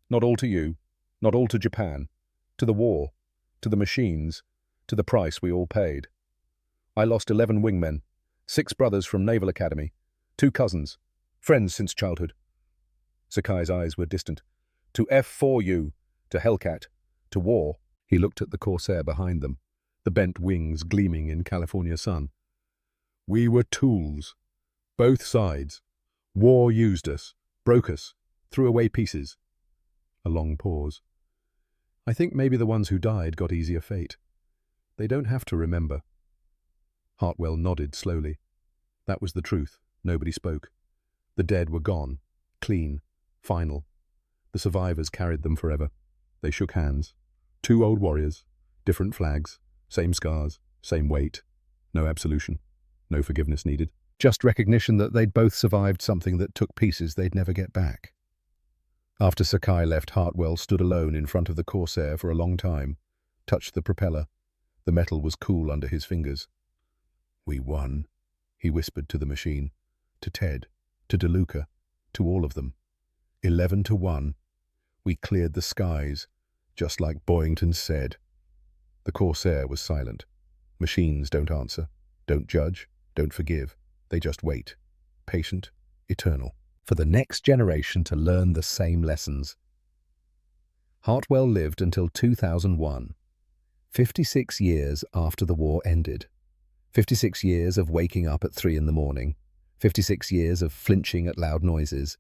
Not all to you, not all to Japan, to the war, to the machines, to the price we all paid. I lost 11 wingmen, 6 brothers from Naval Academy, 2 cousins, friends since childhood. Sakai's eyes were distant. To F4U, to Hellcat, to war. He looked at the Corsair behind them, the bent wings gleaming in California sun. We were tools. Both sides. War used us, broke us, threw away pieces. A long pause. I think maybe the ones who died got easier fate. They don't have to remember. Hartwell nodded slowly. That was the truth. Nobody spoke. The dead were gone, clean, final. The survivors carried them forever. They shook hands. Two old warriors, different flags, same scars, same weight. No absolution, no forgiveness needed. Just recognition that they'd both survived something that took pieces they'd never get back. After Sakai left, Hartwell stood alone in front of the Corsair for a long time, touched the propeller. The metal was cool under his fingers. "We won," he whispered to the machine, to Ted, to DeLuca, to all of them. 11-1. We cleared the skies, just like Boyington said. The Corsair was silent. Machines don't answer, don't judge, don't forgive. They just wait, patient, eternal, for the next generation to learn the same lessons. Hartwell lived until 2001, 56 years after the war ended. 56 years of waking up at 3 in the morning, 56 years of flinching at loud noises,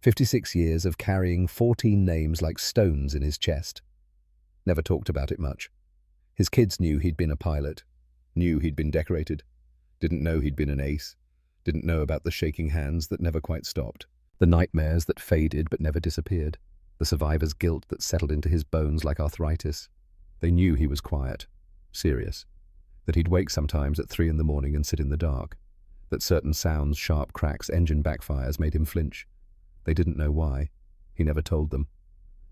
56 years of carrying 14 names like stones in his chest. Never talked about it much. His kids knew he'd been a pilot, knew he'd been decorated, didn't know he'd been an ace, didn't know about the shaking hands that never quite stopped, the nightmares that faded but never disappeared, the survivor's guilt that settled into his bones like arthritis. They knew he was quiet, serious, that he'd wake sometimes at 3 in the morning and sit in the dark, that certain sounds, sharp cracks, engine backfires made him flinch. They didn't know why. He never told them.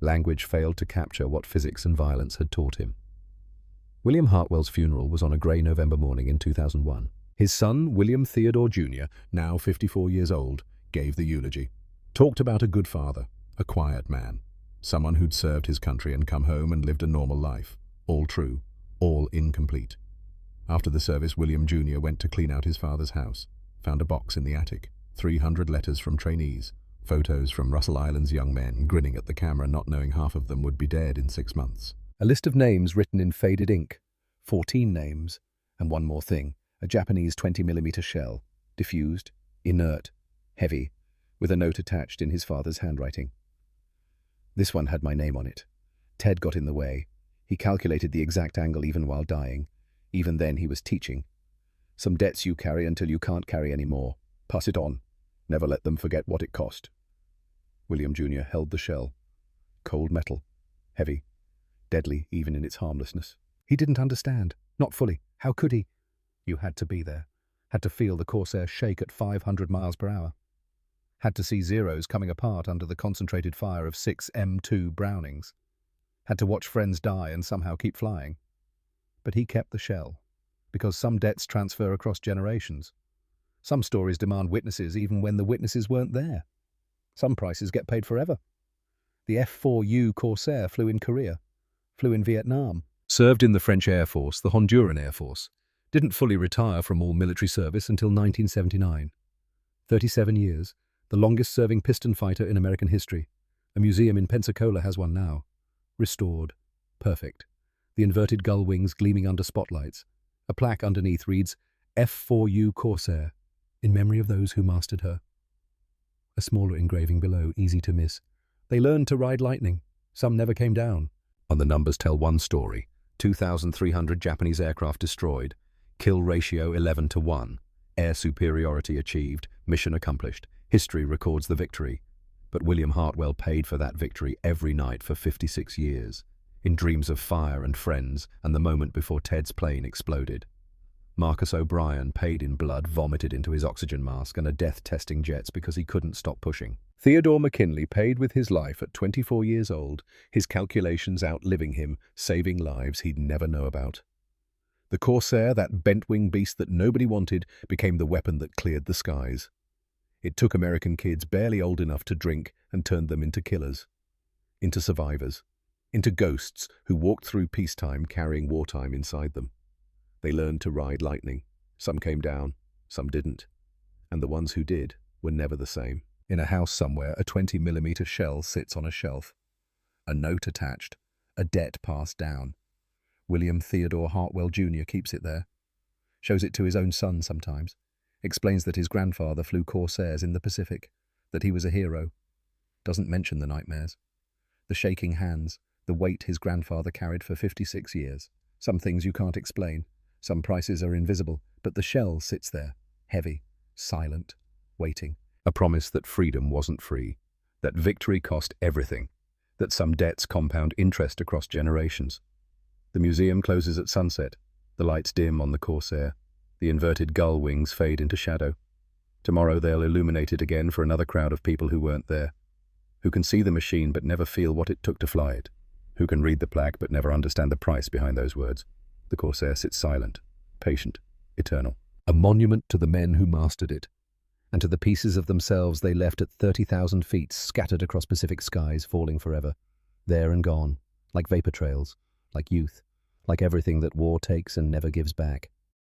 Language failed to capture what physics and violence had taught him. William Hartwell's funeral was on a grey November morning in 2001. His son, William Theodore Jr., now 54 years old, gave the eulogy. Talked about a good father, a quiet man, someone who'd served his country and come home and lived a normal life. All true, all incomplete. After the service, William Jr. went to clean out his father's house, found a box in the attic, 300 letters from trainees, photos from Russell Island's young men grinning at the camera, not knowing half of them would be dead in 6 months. A list of names written in faded ink, 14 names, and one more thing, a Japanese 20mm shell, diffused, inert, heavy, with a note attached in his father's handwriting. This one had my name on it. Ted got in the way. He calculated the exact angle even while dying. Even then he was teaching. Some debts you carry until you can't carry any more. Pass it on. Never let them forget what it cost. William Jr. held the shell. Cold metal. Heavy. Deadly even in its harmlessness. He didn't understand. Not fully. How could he? You had to be there. Had to feel the Corsair shake at 500 miles per hour. Had to see Zeros coming apart under the concentrated fire of 6 M2 Brownings. Had to watch friends die and somehow keep flying. But he kept the shell, because some debts transfer across generations. Some stories demand witnesses even when the witnesses weren't there. Some prices get paid forever. The F4U Corsair flew in Korea, flew in Vietnam, served in the French Air Force, the Honduran Air Force, didn't fully retire from all military service until 1979. 37 years, the longest-serving piston fighter in American history. A museum in Pensacola has one now. Restored. Perfect. The inverted gull wings gleaming under spotlights. A plaque underneath reads, F4U Corsair, in memory of those who mastered her. A smaller engraving below, easy to miss. They learned to ride lightning. Some never came down. On the numbers tell one story. 2,300 Japanese aircraft destroyed. Kill ratio 11-1. Air superiority achieved. Mission accomplished. History records the victory. But William Hartwell paid for that victory every night for 56 years. In dreams of fire and friends, and the moment before Ted's plane exploded. Marcus O'Brien, paid in blood, vomited into his oxygen mask and a death-testing jets because he couldn't stop pushing. Theodore McKinley paid with his life at 24 years old, his calculations outliving him, saving lives he'd never know about. The Corsair, that bent-wing beast that nobody wanted, became the weapon that cleared the skies. It took American kids barely old enough to drink and turned them into killers, into survivors, into ghosts who walked through peacetime carrying wartime inside them. They learned to ride lightning. Some came down, some didn't. And the ones who did were never the same. In a house somewhere, a 20mm shell sits on a shelf. A note attached, a debt passed down. William Theodore Hartwell Jr. keeps it there. Shows it to his own son sometimes. Explains that his grandfather flew Corsairs in the Pacific, that he was a hero. Doesn't mention the nightmares. The shaking hands, the weight his grandfather carried for 56 years. Some things you can't explain. Some prices are invisible, but the shell sits there, heavy, silent, waiting. A promise that freedom wasn't free, that victory cost everything, that some debts compound interest across generations. The museum closes at sunset. The lights dim on the Corsair. The inverted gull wings fade into shadow. Tomorrow they'll illuminate it again for another crowd of people who weren't there, who can see the machine but never feel what it took to fly it, who can read the plaque but never understand the price behind those words. The Corsair sits silent, patient, eternal. A monument to the men who mastered it, and to the pieces of themselves they left at 30,000 feet, scattered across Pacific skies, falling forever, there and gone, like vapor trails, like youth, like everything that war takes and never gives back.